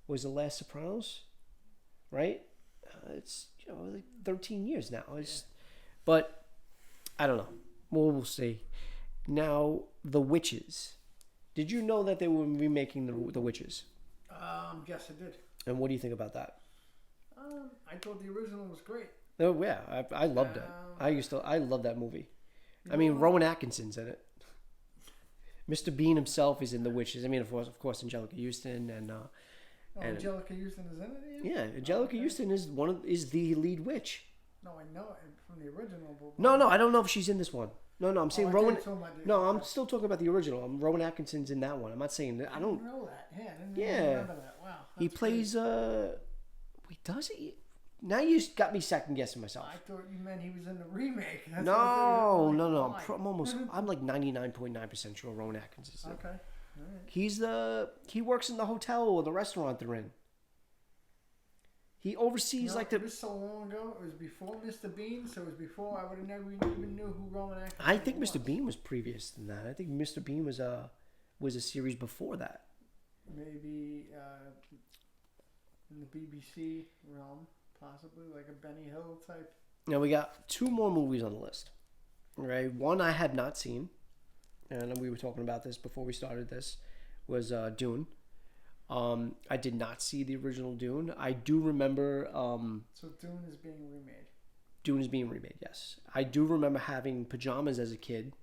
was the last Sopranos, right? It's like 13 years now. But I don't know. We'll see. Now, The Witches. Did you know that they were remaking The Witches? Yes, I did. And what do you think about that? I thought the original was great. Oh yeah, I loved it. I love that movie. I mean, Rowan Atkinson's in it. Mr. Bean himself is in The Witches. I mean, of course, Angelica Houston and Angelica Houston is in it. yeah, Angelica Houston is the lead witch. No, I know it from the original. But No, I don't know if she's in this one. No, I'm saying I Rowan. thought you were talking about the- No, I'm still talking about the original. Rowan Atkinson's in that one. I'm not saying that. I don't. know that. Yeah, I didn't Yeah. remember that. Wow. He that's plays. Wait, does he? Now you got me second guessing myself. I thought you meant he was in the remake. That's what I No. thought you were like, I'm like 99.9% sure Rowan Atkinson's in it. Okay. All right. He works in the hotel or the restaurant they're in. He oversees like It was so long ago. It was before Mr. Bean, so it was before I would have never even knew who Roman Atkinson I think was. Mr. Bean was previous than that. I think Mr. Bean was a series before that. Maybe in the BBC realm, possibly like a Benny Hill type. Now we got 2 more movies on the list. Right, one I had not seen, and we were talking about this before we started. This was Dune. I did not see the original Dune. I do remember. So Dune is being remade. Dune is being remade. Yes, I do remember having pajamas as a kid.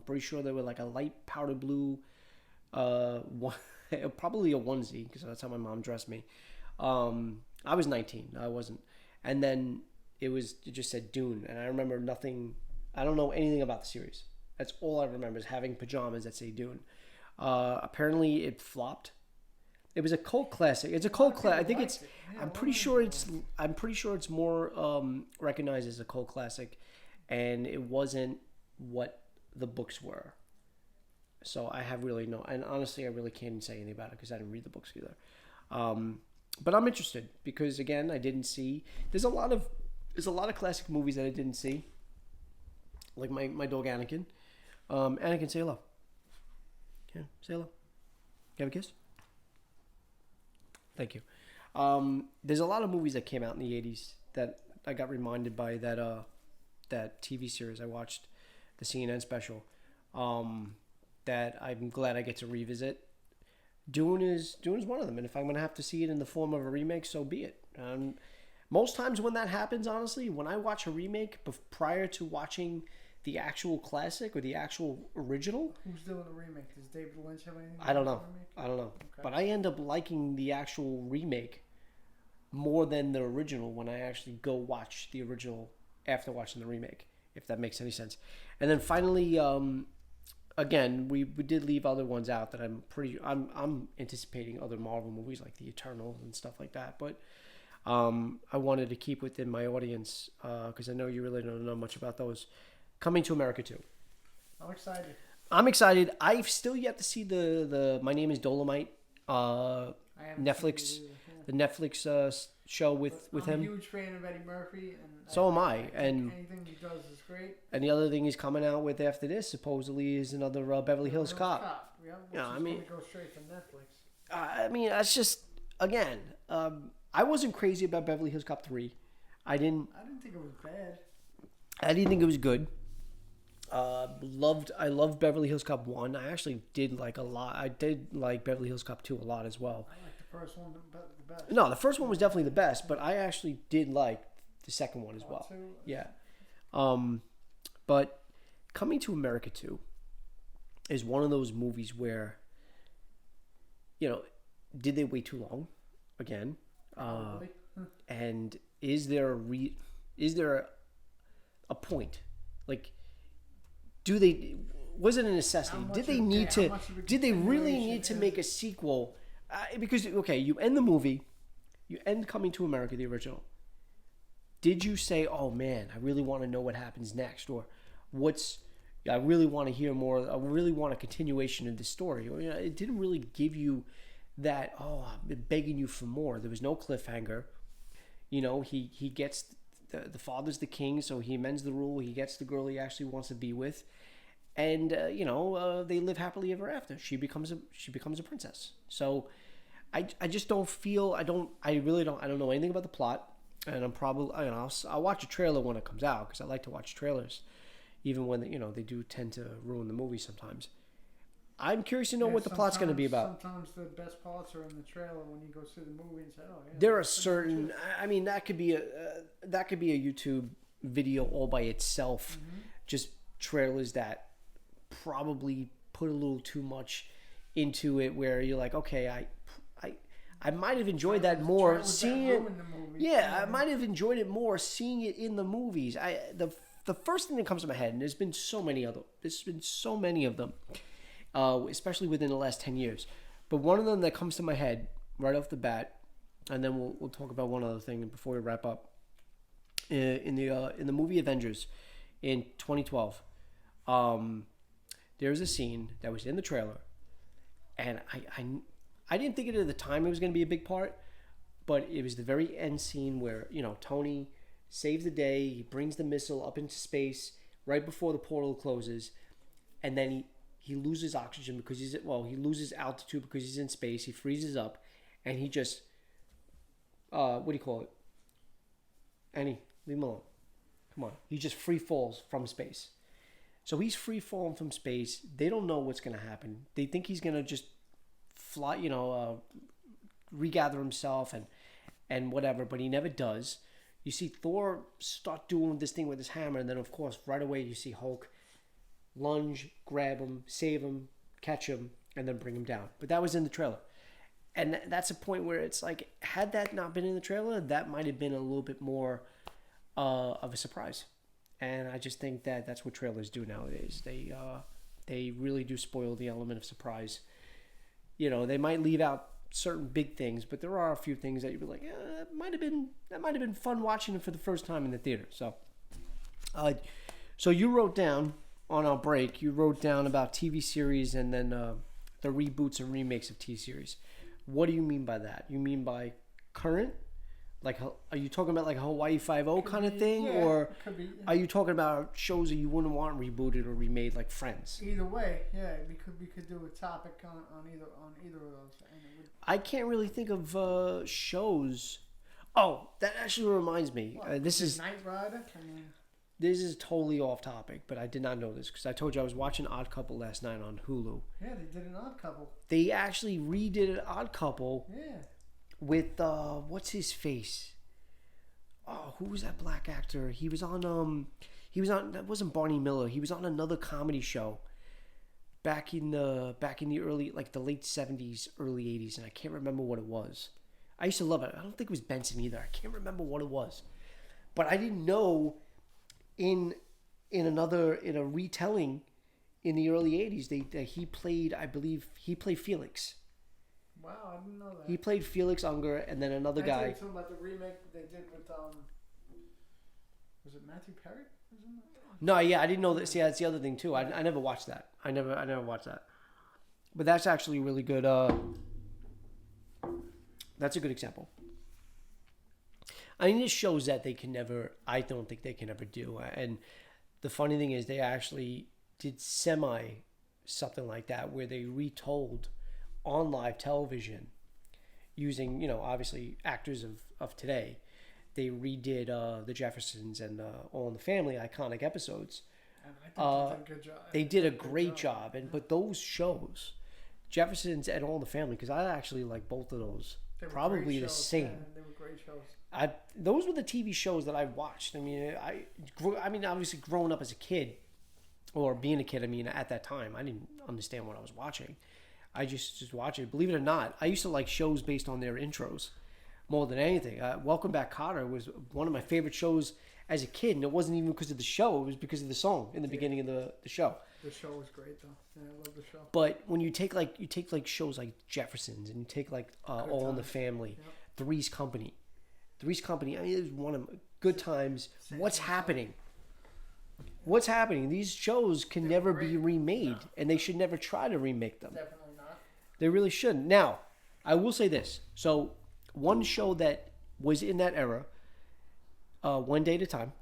Pretty sure they were like a light powder blue, probably a onesie because that's how my mom dressed me. I was 19. I wasn't, and then it just said Dune, and I remember nothing. I don't know anything about the series. That's all I remember is having pajamas that say Dune. Apparently, it flopped. It was a cult classic. It's a cult classic. I think it's. Yeah, I'm pretty sure it's more recognized as a cult classic, and it wasn't what the books were. So I have really no, and honestly, I really can't say anything about it because I didn't read the books either. But I'm interested because again, I didn't see. There's a lot of classic movies that I didn't see. Like my dog Anakin. Anakin, say hello. Yeah, say hello. You have a kiss? Thank you. There's a lot of movies that came out in the 80s that I got reminded by that TV series I watched, the CNN special, that I'm glad I get to revisit. Dune is one of them, and if I'm going to have to see it in the form of a remake, so be it. Most times when that happens, honestly, when I watch a remake prior to watching the actual classic or the actual original. Who's doing the remake? Does David Lynch have anything? I don't know. Okay. But I end up liking the actual remake more than the original when I actually go watch the original after watching the remake, if that makes any sense. And then finally, again, we did leave other ones out that I'm anticipating other Marvel movies like the Eternals and stuff like that. But I wanted to keep within my audience because I know you really don't know much about those. Coming to America 2. I'm excited. I've still yet to see the My Name is Dolomite Netflix the Netflix show with him. I'm a huge fan of Eddie Murphy, and so am I. And anything he does is great. And the other thing he's coming out with after this supposedly is another Beverly Hills Cop. Yeah, I mean, go straight to Netflix. I mean, that's just again. I wasn't crazy about Beverly Hills Cop 3. I didn't think it was bad. I didn't think it was good. I loved Beverly Hills Cop 1. I actually did like a lot. I did like Beverly Hills Cop 2 a lot as well. I like the first one the best. No, the first one was definitely the best, but I actually did like the second one as well. Too. Yeah. But Coming to America 2 is one of those movies where, did they wait too long? Again. And is there a point? Like, was it a necessity? Did they really need to make a sequel? Because, okay, you end the movie, you end Coming to America, the original. Did you say, oh man, I really want to know what happens next? Or I really want to hear more, I really want a continuation of the story. Or, it didn't really give you that, oh, I'm begging you for more. There was no cliffhanger. He gets, the father's the king, so he amends the rule. He gets the girl he actually wants to be with. And, they live happily ever after. She becomes a princess. So I just don't feel, I don't know anything about the plot. And I'm probably, I'll watch a trailer when it comes out because I like to watch trailers, even when, they do tend to ruin the movie sometimes. I'm curious to know what the plot's going to be about. Sometimes the best parts are in the trailer when you go see the movie and say, oh, yeah. There are certain, that could be a YouTube video all by itself. Mm-hmm. Just trailers that probably put a little too much into it, where you're like, okay, I might have enjoyed that more seeing it. Yeah, I might have enjoyed it more seeing it in the movies. The first thing that comes to my head, and there's been so many of them, especially within the last 10 years. But one of them that comes to my head right off the bat, and then we'll talk about one other thing before we wrap up. In the movie Avengers in 2012, there's a scene that was in the trailer, and I didn't think it at the time it was going to be a big part, but it was the very end scene where, you know, Tony saves the day. He brings the missile up into space right before the portal closes, and then he loses oxygen because he loses altitude because he's in space. He freezes up, and he just what do you call it? Annie, leave him alone. Come on. He just free falls from space. So he's free falling from space. They don't know what's going to happen. They think he's going to just fly, regather himself and whatever, but he never does. You see Thor start doing this thing with his hammer, and then, of course, right away you see Hulk lunge, grab him, save him, catch him, and then bring him down. But that was in the trailer. And that's a point where it's like, had that not been in the trailer, that might have been a little bit more of a surprise. And I just think that that's what trailers do nowadays. They really do spoil the element of surprise. You know, they might leave out certain big things, but there are a few things that you'd be like, that might have been fun watching it for the first time in the theater. So you wrote down on our break, about TV series and then the reboots and remakes of TV series. What do you mean by that? You mean by current? Like, are you talking about like a Hawaii Five-0 kind of thing? Yeah, or could be. Are you talking about shows that you wouldn't want rebooted or remade, like Friends? Either way, yeah, we could do a topic on either of those. And I can't really think of shows. Oh, that actually reminds me. This is Knight Rider. This is totally off topic, but I did not know this because I told you I was watching Odd Couple last night on Hulu. Yeah, they did an Odd Couple. They actually redid an Odd Couple. Yeah. With what's his face? Oh, who was that black actor? He was on that wasn't Barney Miller. He was on another comedy show back in the early, like the late 70s, early 80s, and I can't remember what it was. I used to love it. I don't think it was Benson either. I can't remember what it was. But I didn't know in a retelling in the early 80s that he played, I believe he played Felix. Wow, I didn't know that. He played Felix Unger, and then another guy. I talking about the remake they did with was it Matthew Perry? No, yeah, I didn't know that. See, that's the other thing too. I never watched that. I never watched that. But that's actually really good. That's a good example. I mean, this shows that I don't think they can ever do. And the funny thing is, they actually did something like that, where they retold on live television using, obviously actors of today. They redid the Jeffersons and All in the Family iconic episodes. And I think they did a good job. They did a great job. But those shows, Jeffersons and All in the Family, because I actually like both of those. Probably the same. Yeah, they were great shows. Those were the TV shows that I watched. I mean, obviously growing up as a kid, or being a kid, at that time, I didn't understand what I was watching. I just watch it. Believe it or not, I used to like shows based on their intros more than anything. Welcome Back, Kotter was one of my favorite shows as a kid, and it wasn't even because of the show. It was because of the song in the beginning of the show. The show was great, though. Yeah, I love the show. But when you take shows like Jeffersons, and you take All in the Family, yep. Three's Company. I mean, it was one of Good Times. What's happening? What's happening? These shows can never be remade, and they should never try to remake them. Definitely not. They really shouldn't. Now, I will say this. So, one show that was in that era, One Day at a Time,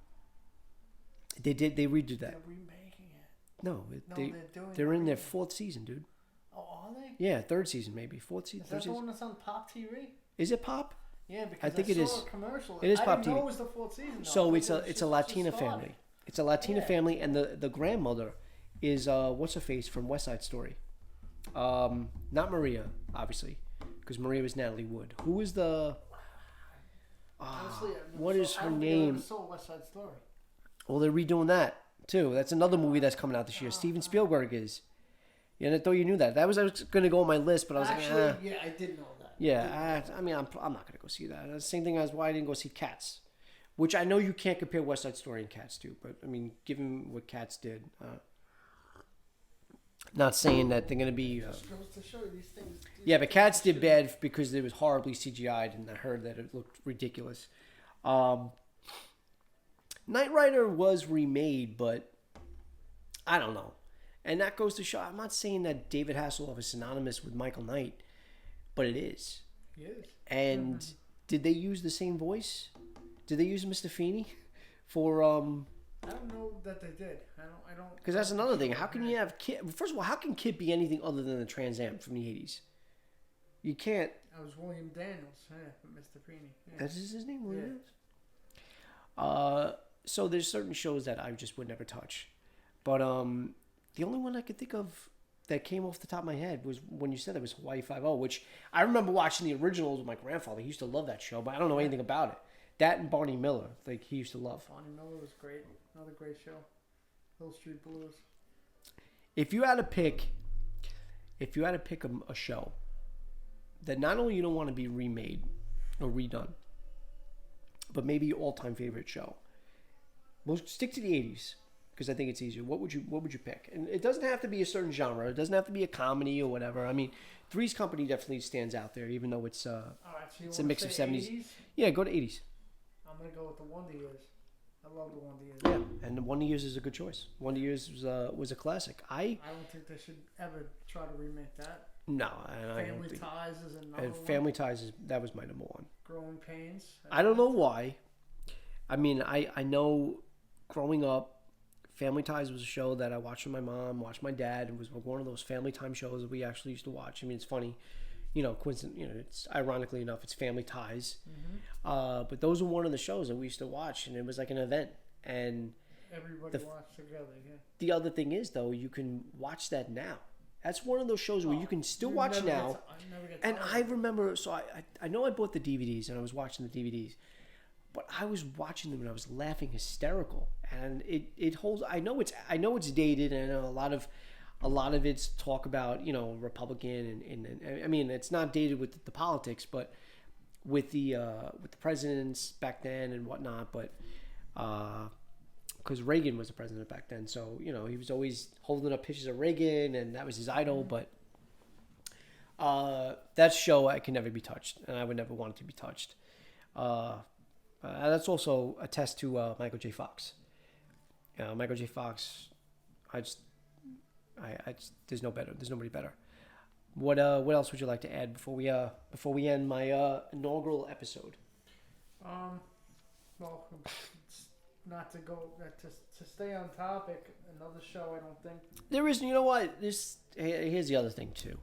they redid that. They're remaking it. No, they're in their fourth season, dude. Oh, are they? Yeah, third season maybe. Fourth season. Is that the one that's on Pop TV? Is it Pop? Yeah, because I think it is. A commercial. It is I Pop didn't TV. know it was the fourth season. Though. So it's a Latina family. It's a Latina family, and the grandmother is what's her face from West Side Story. Not Maria, obviously, because Maria was Natalie Wood. Who is the? Honestly, what is her name? I saw West Side Story. Well, they're redoing that too. That's another movie that's coming out this year. Steven Spielberg is Yeah, and I thought you knew that. I was going to go on my list, but I was Actually, like, yeah, I did know that. Yeah, I mean, I'm not going to go see that. The same thing as why I didn't go see Cats, which I know you can't compare West Side Story and Cats to, but I mean, given what Cats did, not saying that they're going to be. Just goes to show you these things. Yeah, but Cats did bad because it was horribly CGI'd, and I heard that it looked ridiculous. Knight Rider was remade, but I don't know. And that goes to show, I'm not saying that David Hasselhoff is synonymous with Michael Knight, but it is. He is. And did they use the same voice? Did they use Mr. Feeney for I don't know that they did. I don't. Because that's another thing. How can you have Kit? First of all, how can Kit be anything other than a Trans Am from the 80s? You can't. I was William Daniels, Mr. Feeney. Yeah. That's his name, William. Yeah. So there's certain shows that I just would never touch, but the only one I could think of that came off the top of my head was when you said it was Hawaii Five-0, which I remember watching the originals with my grandfather. He used to love that show, but I don't know anything about it. That and Barney Miller, like he used to love. Barney Miller was great. Another great show. Hill Street Blues. If you had to pick a show that not only you don't want to be remade or redone, but maybe your all-time favorite show, we'll stick to the 80s because I think it's easier. What would you pick? And it doesn't have to be a certain genre. It doesn't have to be a comedy or whatever. I mean, Three's Company definitely stands out there, even though it's it's a mix of 70s. 80s? Yeah, go to 80s. I'm gonna go with the Wonder Years. I love the Wonder Years. Yeah, and the Wonder Years is a good choice. Wonder Years was a classic. I don't think they should ever try to remake that. No, and I don't Family think. Ties is another And one. Family Ties that was my number one. Growing Pains. I don't know why. I mean, I know growing up, Family Ties was a show that I watched with my mom, watched my dad. It was one of those family time shows that we actually used to watch. I mean, it's funny, it's ironically enough, it's Family Ties. Mm-hmm. But those were one of the shows that we used to watch, and it was like an event. And everybody watched together. Yeah. The other thing is, though, you can watch that now. That's one of those shows where you can still watch now. And I remember, so I know I bought the DVDs and I was watching the DVDs, but I was watching them and I was laughing hysterical. And it holds. I know it's dated, and I know a lot of it's talk about Republican and I mean it's not dated with the politics, but with the presidents back then and whatnot. But because Reagan was the president back then, so he was always holding up pictures of Reagan, and that was his idol. But that show I can never be touched, and I would never want it to be touched. That's also a test to Michael J. Fox. Michael J. Fox, there's no better. There's nobody better. What else would you like to add before we end my inaugural episode? Well, not to go to stay on topic. Another show, I don't think there is. You know what? Here's the other thing too.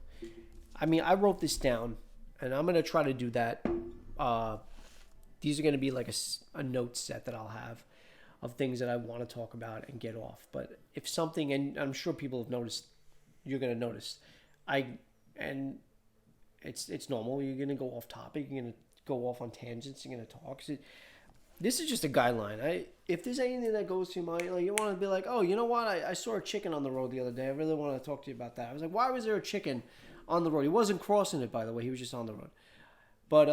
I mean, I wrote this down, and I'm gonna try to do that. These are gonna be like a note set that I'll have of things that I want to talk about and get off. But if something, and I'm sure people have noticed, you're gonna notice, and it's normal. You're gonna go off topic. You're gonna go off on tangents. You're gonna talk. This is just a guideline. If there's anything that goes to your mind, like you want to be like, oh, you know what? I saw a chicken on the road the other day. I really want to talk to you about that. I was like, why was there a chicken on the road? He wasn't crossing it, by the way. He was just on the road. But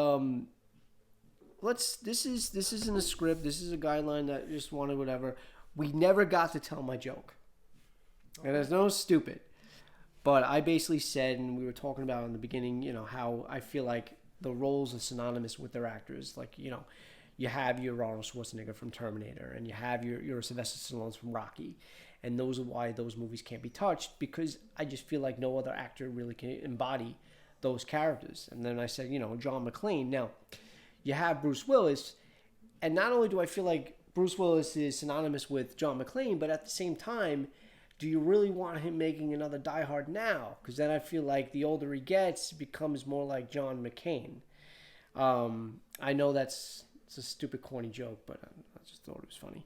this isn't a script. This is a guideline that I just wanted whatever. We never got to tell my joke. And there's no stupid. But I basically said, and we were talking about in the beginning, how I feel like the roles are synonymous with their actors. Like, you have your Arnold Schwarzenegger from Terminator, and you have your Sylvester Stallone from Rocky, and those are why those movies can't be touched, because I just feel like no other actor really can embody those characters. And then I said, John McClane. Now, you have Bruce Willis, and not only do I feel like Bruce Willis is synonymous with John McClane, but at the same time, do you really want him making another Die Hard now? Because then I feel like the older he gets, it becomes more like John McCain. I know it's a stupid, corny joke, but I just thought it was funny.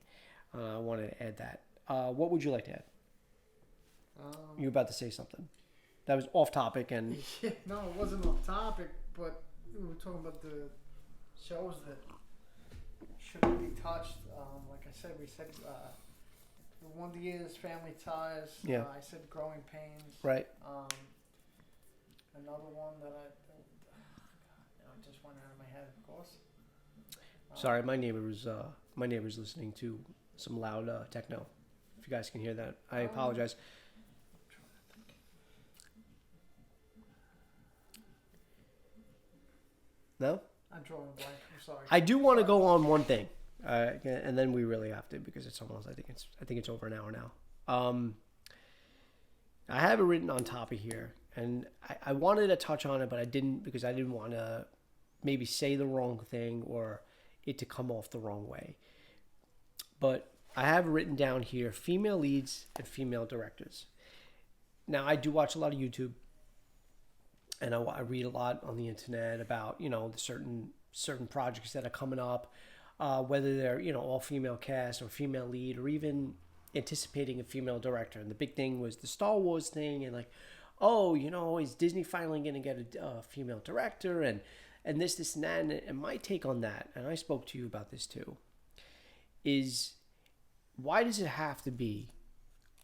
I wanted to add that. What would you like to add? You were about to say something. That was off topic, and no, it wasn't off topic, but we were talking about the shows that shouldn't be touched. Like I said, we said One of the years, Family Ties. Yeah. I said Growing Pains. Right. Another one that just went out of my head, of course. Sorry, my neighbor's listening to some loud techno. If you guys can hear that, I apologize. No? I'm drawing a blank. I'm sorry. I do want to go on one thing, and then we really have to because it's almost. I think it's over an hour now. I have it written on top of here, and I wanted to touch on it, but I didn't because I didn't want to maybe say the wrong thing or it to come off the wrong way. But I have written down here female leads and female directors. Now I do watch a lot of YouTube. And I read a lot on the internet about, the certain projects that are coming up, whether they're, all female cast or female lead or even anticipating a female director. And the big thing was the Star Wars thing and is Disney finally going to get a female director and this and that. And my take on that, and I spoke to you about this too, is why does it have to be,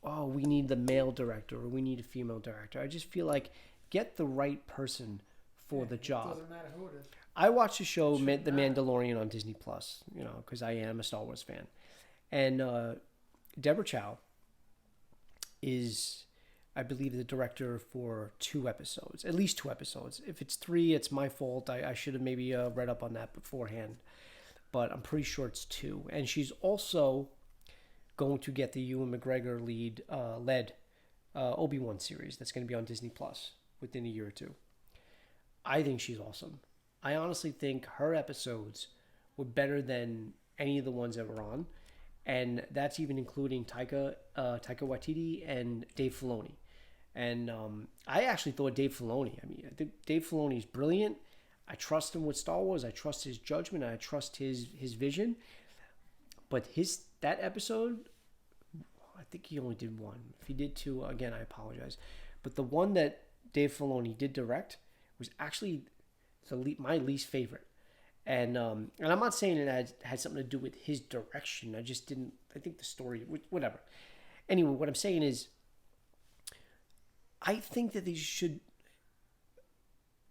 we need the male director or we need a female director? I just feel like get the right person for the job. It doesn't matter who it is. I watched the show The Mandalorian on Disney Plus, because I am a Star Wars fan. And Deborah Chow is, I believe, the director for 2 episodes, at least 2 episodes. If it's 3, it's my fault. I should have maybe read up on that beforehand. But I'm pretty sure it's 2. And she's also going to get the Ewan McGregor led Obi-Wan series that's going to be on Disney Plus within a year or 2. I think she's awesome. I honestly think her episodes were better than any of the ones that were on, and that's even including Taika Waititi and Dave Filoni. And I actually thought Dave Filoni. I think Dave Filoni is brilliant. I trust him with Star Wars. I trust his judgment. I trust his vision. But that episode, I think he only did 1. If he did 2, again, I apologize. But the one that Dave Filoni did direct was actually my least favorite. And I'm not saying it had something to do with his direction. I just didn't. I think the story, whatever. Anyway, what I'm saying is, I think that these should.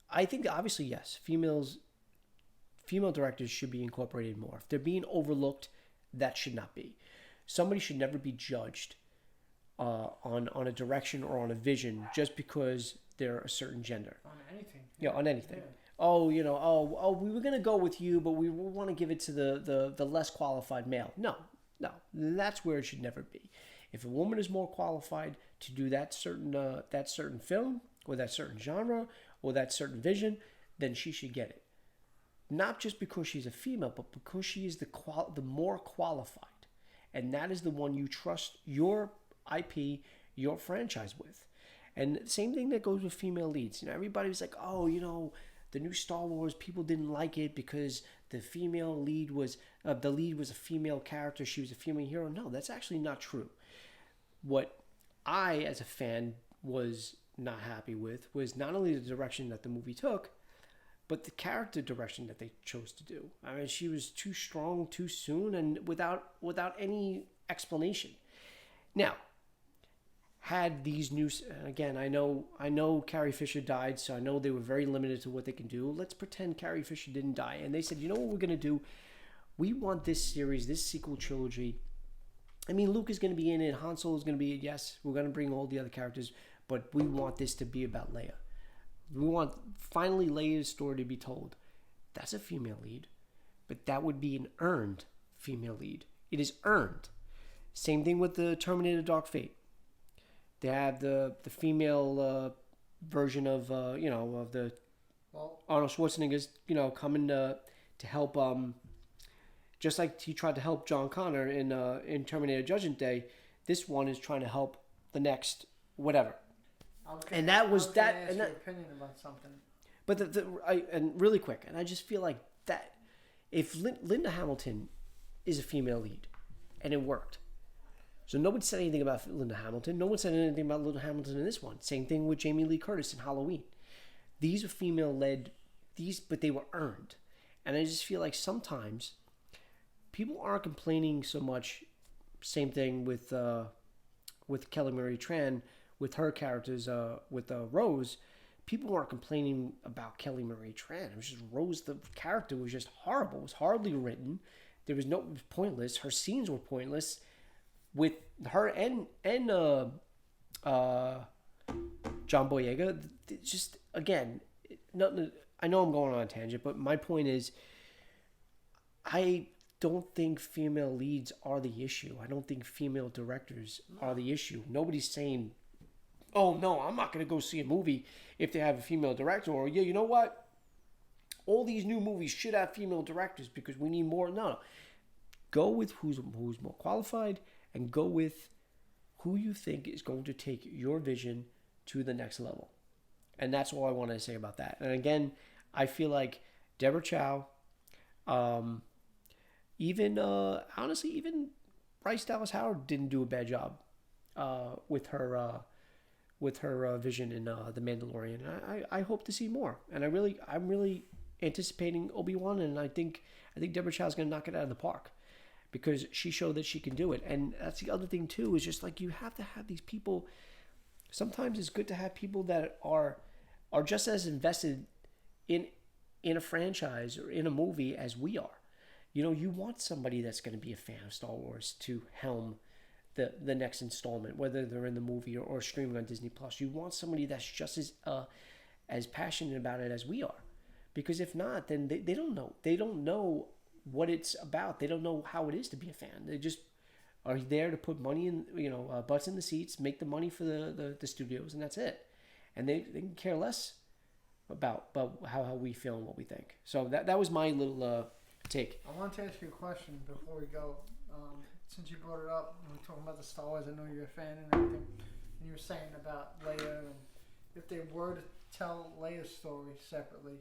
I think that obviously yes, female directors should be incorporated more. If they're being overlooked, that should not be. Somebody should never be judged on a direction or on a vision just because they're a certain gender. On anything. Yeah, on anything. Yeah. We were gonna go with you, but we want to give it to the less qualified male. No, that's where it should never be. If a woman is more qualified to do that certain film or that certain genre or that certain vision, then she should get it. Not just because she's a female, but because she is the more qualified, and that is the one you trust your IP, your franchise with. And the same thing that goes with female leads. Everybody was like, the new Star Wars, people didn't like it because the female lead was a female character. She was a female hero. No, that's actually not true. What I, as a fan, was not happy with was not only the direction that the movie took, but the character direction that they chose to do. I mean, she was too strong too soon and without any explanation. Now, had these new, again, I know Carrie Fisher died, so I know they were very limited to what they can do. Let's pretend Carrie Fisher didn't die. And they said, you know what we're going to do? We want this series, this sequel trilogy. I mean, Luke is going to be in it. Han Solo is going to be, yes, we're going to bring all the other characters, but we want this to be about Leia. We want finally Leia's story to be told. That's a female lead, but that would be an earned female lead. It is earned. Same thing with the Terminator Dark Fate. They have the female version of the Arnold Schwarzenegger's coming to help just like he tried to help John Connor in Terminator Judgment Day. This one is trying to help the next whatever. And that was that. And that opinion about something. But and really quick, and I just feel like that if Linda Hamilton is a female lead, and it worked. So nobody said anything about Linda Hamilton. No one said anything about Linda Hamilton in this one. Same thing with Jamie Lee Curtis in Halloween. These are female-led, but they were earned. And I just feel like sometimes people aren't complaining so much Same thing with Kelly Marie Tran, with her characters, with Rose. People weren't complaining about Kelly Marie Tran. It was just Rose. The character was just horrible. It was horribly written. There was no, it was pointless. Her scenes were pointless. With her and John Boyega, just again, nothing. I know I'm going on a tangent, but my point is, I don't think female leads are the issue. I don't think female directors are the issue. Nobody's saying, "Oh no, I'm not going to go see a movie if they have a female director," or "Yeah, you know what? All these new movies should have female directors because we need more." No, go with who's more qualified, and go with who you think is going to take your vision to the next level. And that's all I want to say about that. And again, I feel like Deborah Chow, even honestly, even Bryce Dallas Howard didn't do a bad job with her vision in The Mandalorian. I hope to see more, and I'm really anticipating Obi-Wan, and I think Deborah Chow is going to knock it out of the park because she showed that she can do it. And that's the other thing too, is just like you have to have these people. Sometimes it's good to have people that are just as invested in a franchise or in a movie as we are. You know, you want somebody that's going to be a fan of Star Wars to helm the next installment, whether they're in the movie or streaming on Disney Plus. You want somebody that's just as passionate about it as we are, because if not, then they don't know. They don't know what it's about. They don't know how it is to be a fan. They just are there to put money in, butts in the seats, make the money for the studios, and that's it. And they can care less about how we feel and what we think. So that was my little take. I want to ask you a question before we go. Since you brought it up, when we're talking about the Star Wars, I know you're a fan and everything, and you were saying about Leia, and if they were to tell Leia's story separately,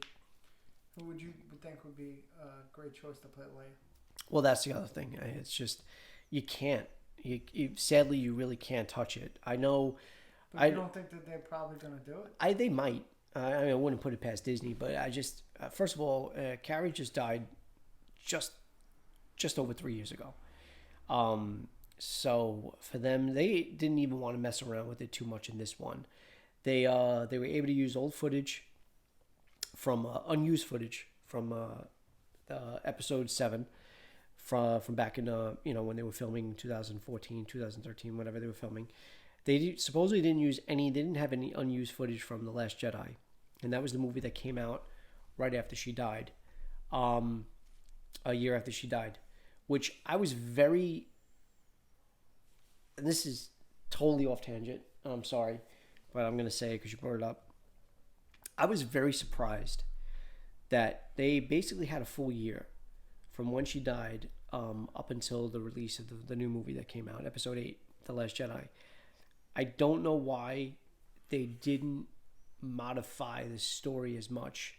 who would think would be a great choice to play Leia? Well, that's the other thing. It's just, you can't. Sadly, you really can't touch it. I know. But you don't think that they're probably going to do it? They might. I wouldn't put it past Disney, but I just, first of all, Carrie just died just over 3 years ago. So for them, they didn't even want to mess around with it too much in this one. They were able to use old footage from unused footage from episode 7 from back in when they were filming 2014, 2013, whatever they were filming. They supposedly didn't have any unused footage from The Last Jedi, and that was the movie that came out right after she died, a year after she died, which I was very, and this is totally off tangent, I'm sorry, but I'm going to say it because you brought it up. I was very surprised that they basically had a full year from when she died up until the release of the new movie that came out, episode 8, The Last Jedi. I don't know why they didn't modify the story as much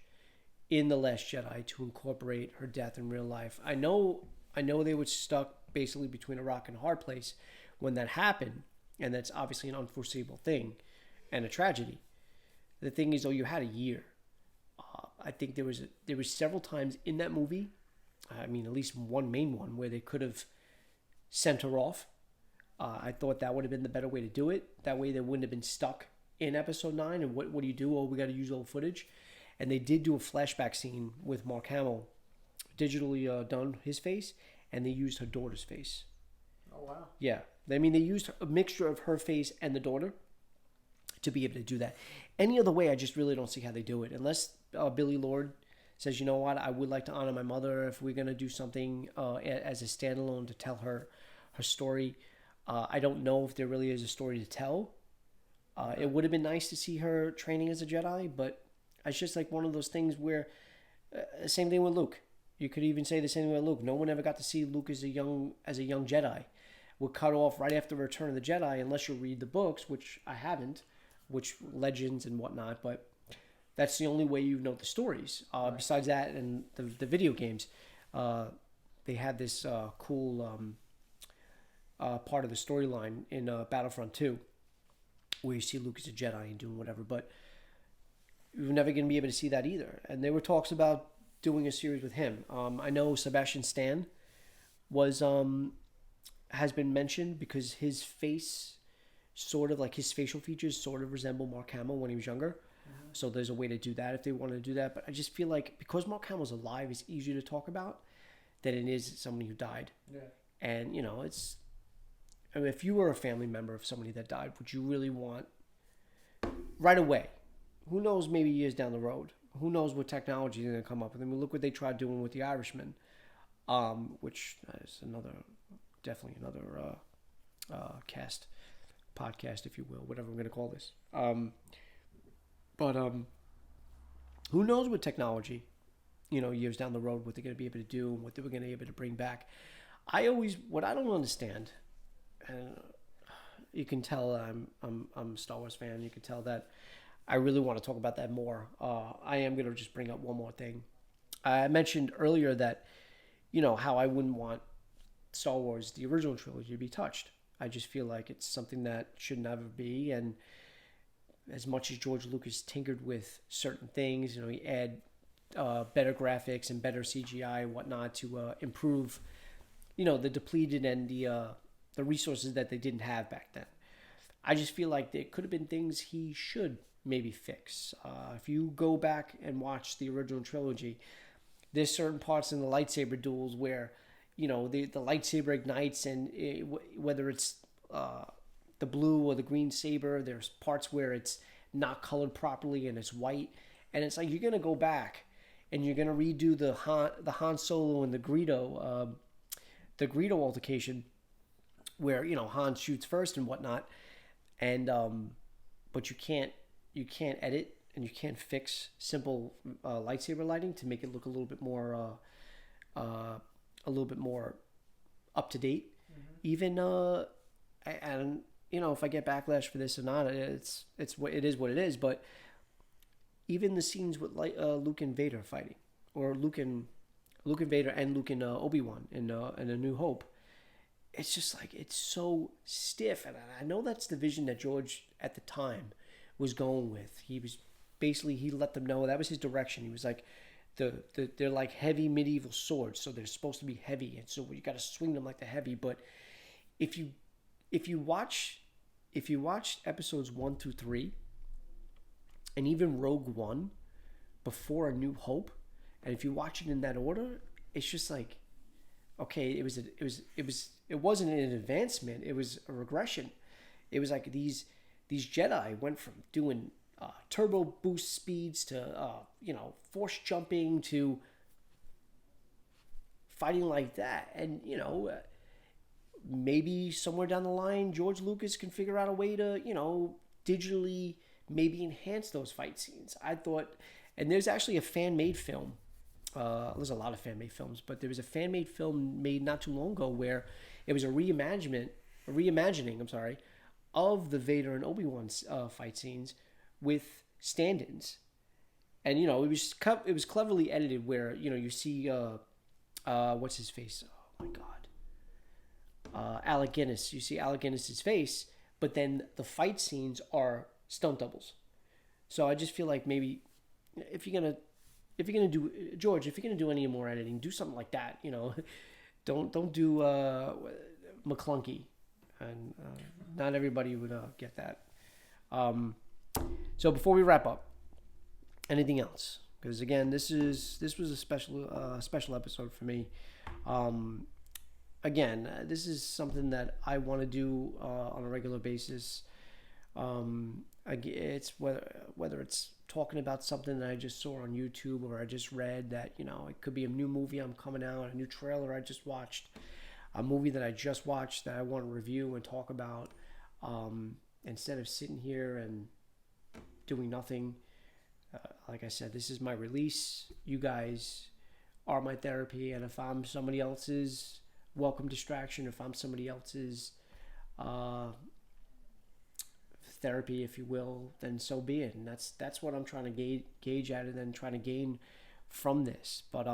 in The Last Jedi to incorporate her death in real life. I know they were stuck basically between a rock and a hard place when that happened, and that's obviously an unforeseeable thing and a tragedy. The thing is, though, you had a year. I think there was several times in that movie, at least one main one, where they could have sent her off. I thought that would have been the better way to do it. That way they wouldn't have been stuck in episode 9. And what do you do? Oh, we got to use old footage. And they did do a flashback scene with Mark Hamill, digitally done his face, and they used her daughter's face. Oh, wow. Yeah. They used a mixture of her face and the daughter to be able to do that. Any other way, I just really don't see how they do it. Unless Billy Lord says, you know what, I would like to honor my mother if we're going to do something as a standalone to tell her story. I don't know if there really is a story to tell. It would have been nice to see her training as a Jedi, but it's just like one of those things where, same thing with Luke. You could even say the same thing with Luke. No one ever got to see Luke as a young Jedi. We're cut off right after Return of the Jedi, unless you read the books, which I haven't, which Legends and whatnot, but that's the only way you know the stories. Right. Besides that and the video games, they had this cool part of the storyline in Battlefront 2 where you see Luke as a Jedi and doing whatever, but you're never going to be able to see that either. And there were talks about doing a series with him. I know Sebastian Stan was has been mentioned because his face, sort of like his facial features, sort of resemble Mark Hamill when he was younger. So there's a way to do that if they want to do that. But I just feel like because Mark Hamill's alive, it's easier to talk about than it is somebody who died. Yeah. And it's. I mean, if you were a family member of somebody that died, would you really want right away? Who knows? Maybe years down the road, who knows what technology is going to come up with? I mean, look what they tried doing with The Irishman, which is definitely another podcast, if you will, whatever I'm going to call this. But who knows what technology, years down the road, what they're going to be able to do and what they were going to be able to bring back. What I don't understand, and you can tell I'm a Star Wars fan. You can tell that I really want to talk about that more. I am going to just bring up one more thing. I mentioned earlier that, how I wouldn't want Star Wars, the original trilogy, to be touched. I just feel like it's something that should never be. And as much as George Lucas tinkered with certain things, he add better graphics and better CGI and whatnot to improve, the depleted and the resources that they didn't have back then. I just feel like there could have been things he should maybe fix. If you go back and watch the original trilogy, there's certain parts in the lightsaber duels where, the lightsaber ignites, and whether it's the blue or the green saber, there's parts where it's not colored properly and it's white. And it's like you're going to go back and you're going to redo the Han Solo and the Greedo altercation where, Han shoots first and whatnot. And but you can't edit and you can't fix simple lightsaber lighting to make it look a little bit more up to date. Even and if I get backlash for this or not, it is what it is. But even the scenes with Luke and Vader fighting, or Luke and Vader and Luke and Obi-Wan in A New Hope, it's just like it's so stiff. And I know that's the vision that George at the time was going with. He let them know that was his direction. He was like, they're like heavy medieval swords, so they're supposed to be heavy, and so you got to swing them like the heavy. But if you watch episodes 1 through 3, and even Rogue One, before A New Hope, and if you watch it in that order, it's just like, okay, it wasn't an advancement, it was a regression. It was like these Jedi went from doing turbo boost speeds to force jumping to fighting like that. And maybe somewhere down the line George Lucas can figure out a way to digitally maybe enhance those fight scenes. I thought, and there's actually a fan-made film. There's a lot of fan-made films, but there was a fan-made film made not too long ago where it was a reimagining, of the Vader and Obi-Wan fight scenes with stand-ins. And it was cleverly edited where you see what's his face? Oh my god. Alec Guinness. You see Alec Guinness's face, but then the fight scenes are stunt doubles. So I just feel like maybe if you're gonna do George, if you're gonna do any more editing, do something like that. Don't do McClunky, and not everybody would get that. So before we wrap up, anything else? Because again, this was a special episode for me. Again, this is something that I want to do on a regular basis. It's whether it's talking about something that I just saw on YouTube or I just read that, it could be a new movie I'm coming out, a new trailer I just watched, a movie that I just watched that I want to review and talk about. Instead of sitting here and doing nothing, like I said, this is my release. You guys are my therapy, and if I'm somebody else's welcome distraction, if I'm somebody else's therapy, if you will, then so be it. And that's what I'm trying to gauge at, and then trying to gain from this. But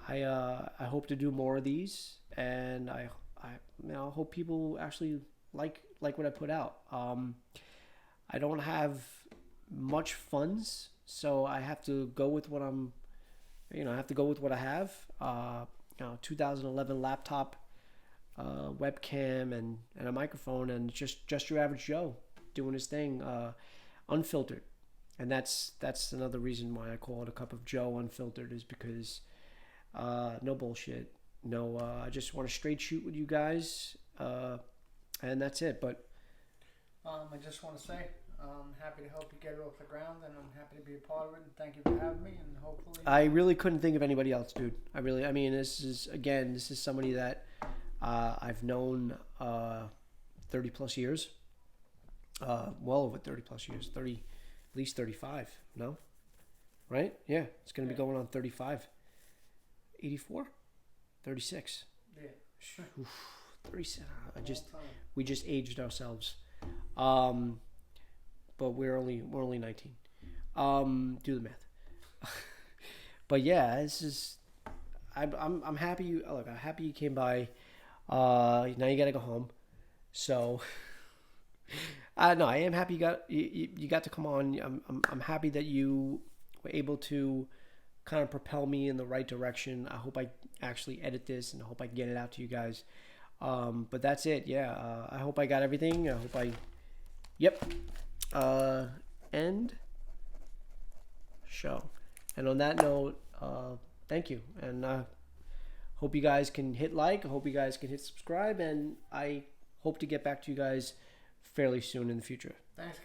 I hope to do more of these, and I hope people actually like what I put out. I don't have much funds, so I have to go with what I have. 2011 laptop webcam and a microphone, and just your average Joe doing his thing, unfiltered. And that's another reason why I call it a cup of Joe Unfiltered, is because no bullshit, no. I just want to straight shoot with you guys, and that's it. But I just want to say I'm happy to help you get it off the ground, and I'm happy to be a part of it. And thank you for having me. And hopefully, I really couldn't think of anybody else, dude. I mean, this is somebody that I've known 30 plus years, well over 30 plus years, 30, at least 35. No, right? Yeah, it's gonna be going on 35. 84, 36. yeah, Oof, 36. Long time. We just aged ourselves. But we're only 19. Do the math. But yeah, this is. I'm happy you. Look, I'm happy you came by. Now you gotta go home. So. No, I am happy you got to come on. I'm happy that you were able to kind of propel me in the right direction. I hope I actually edit this, and I hope I can get it out to you guys. But that's it. Yeah. I hope I got everything. I hope I. Yep. End show. And on that note, thank you. And hope you guys can hit like. I hope you guys can hit subscribe. And I hope to get back to you guys fairly soon in the future. Thanks.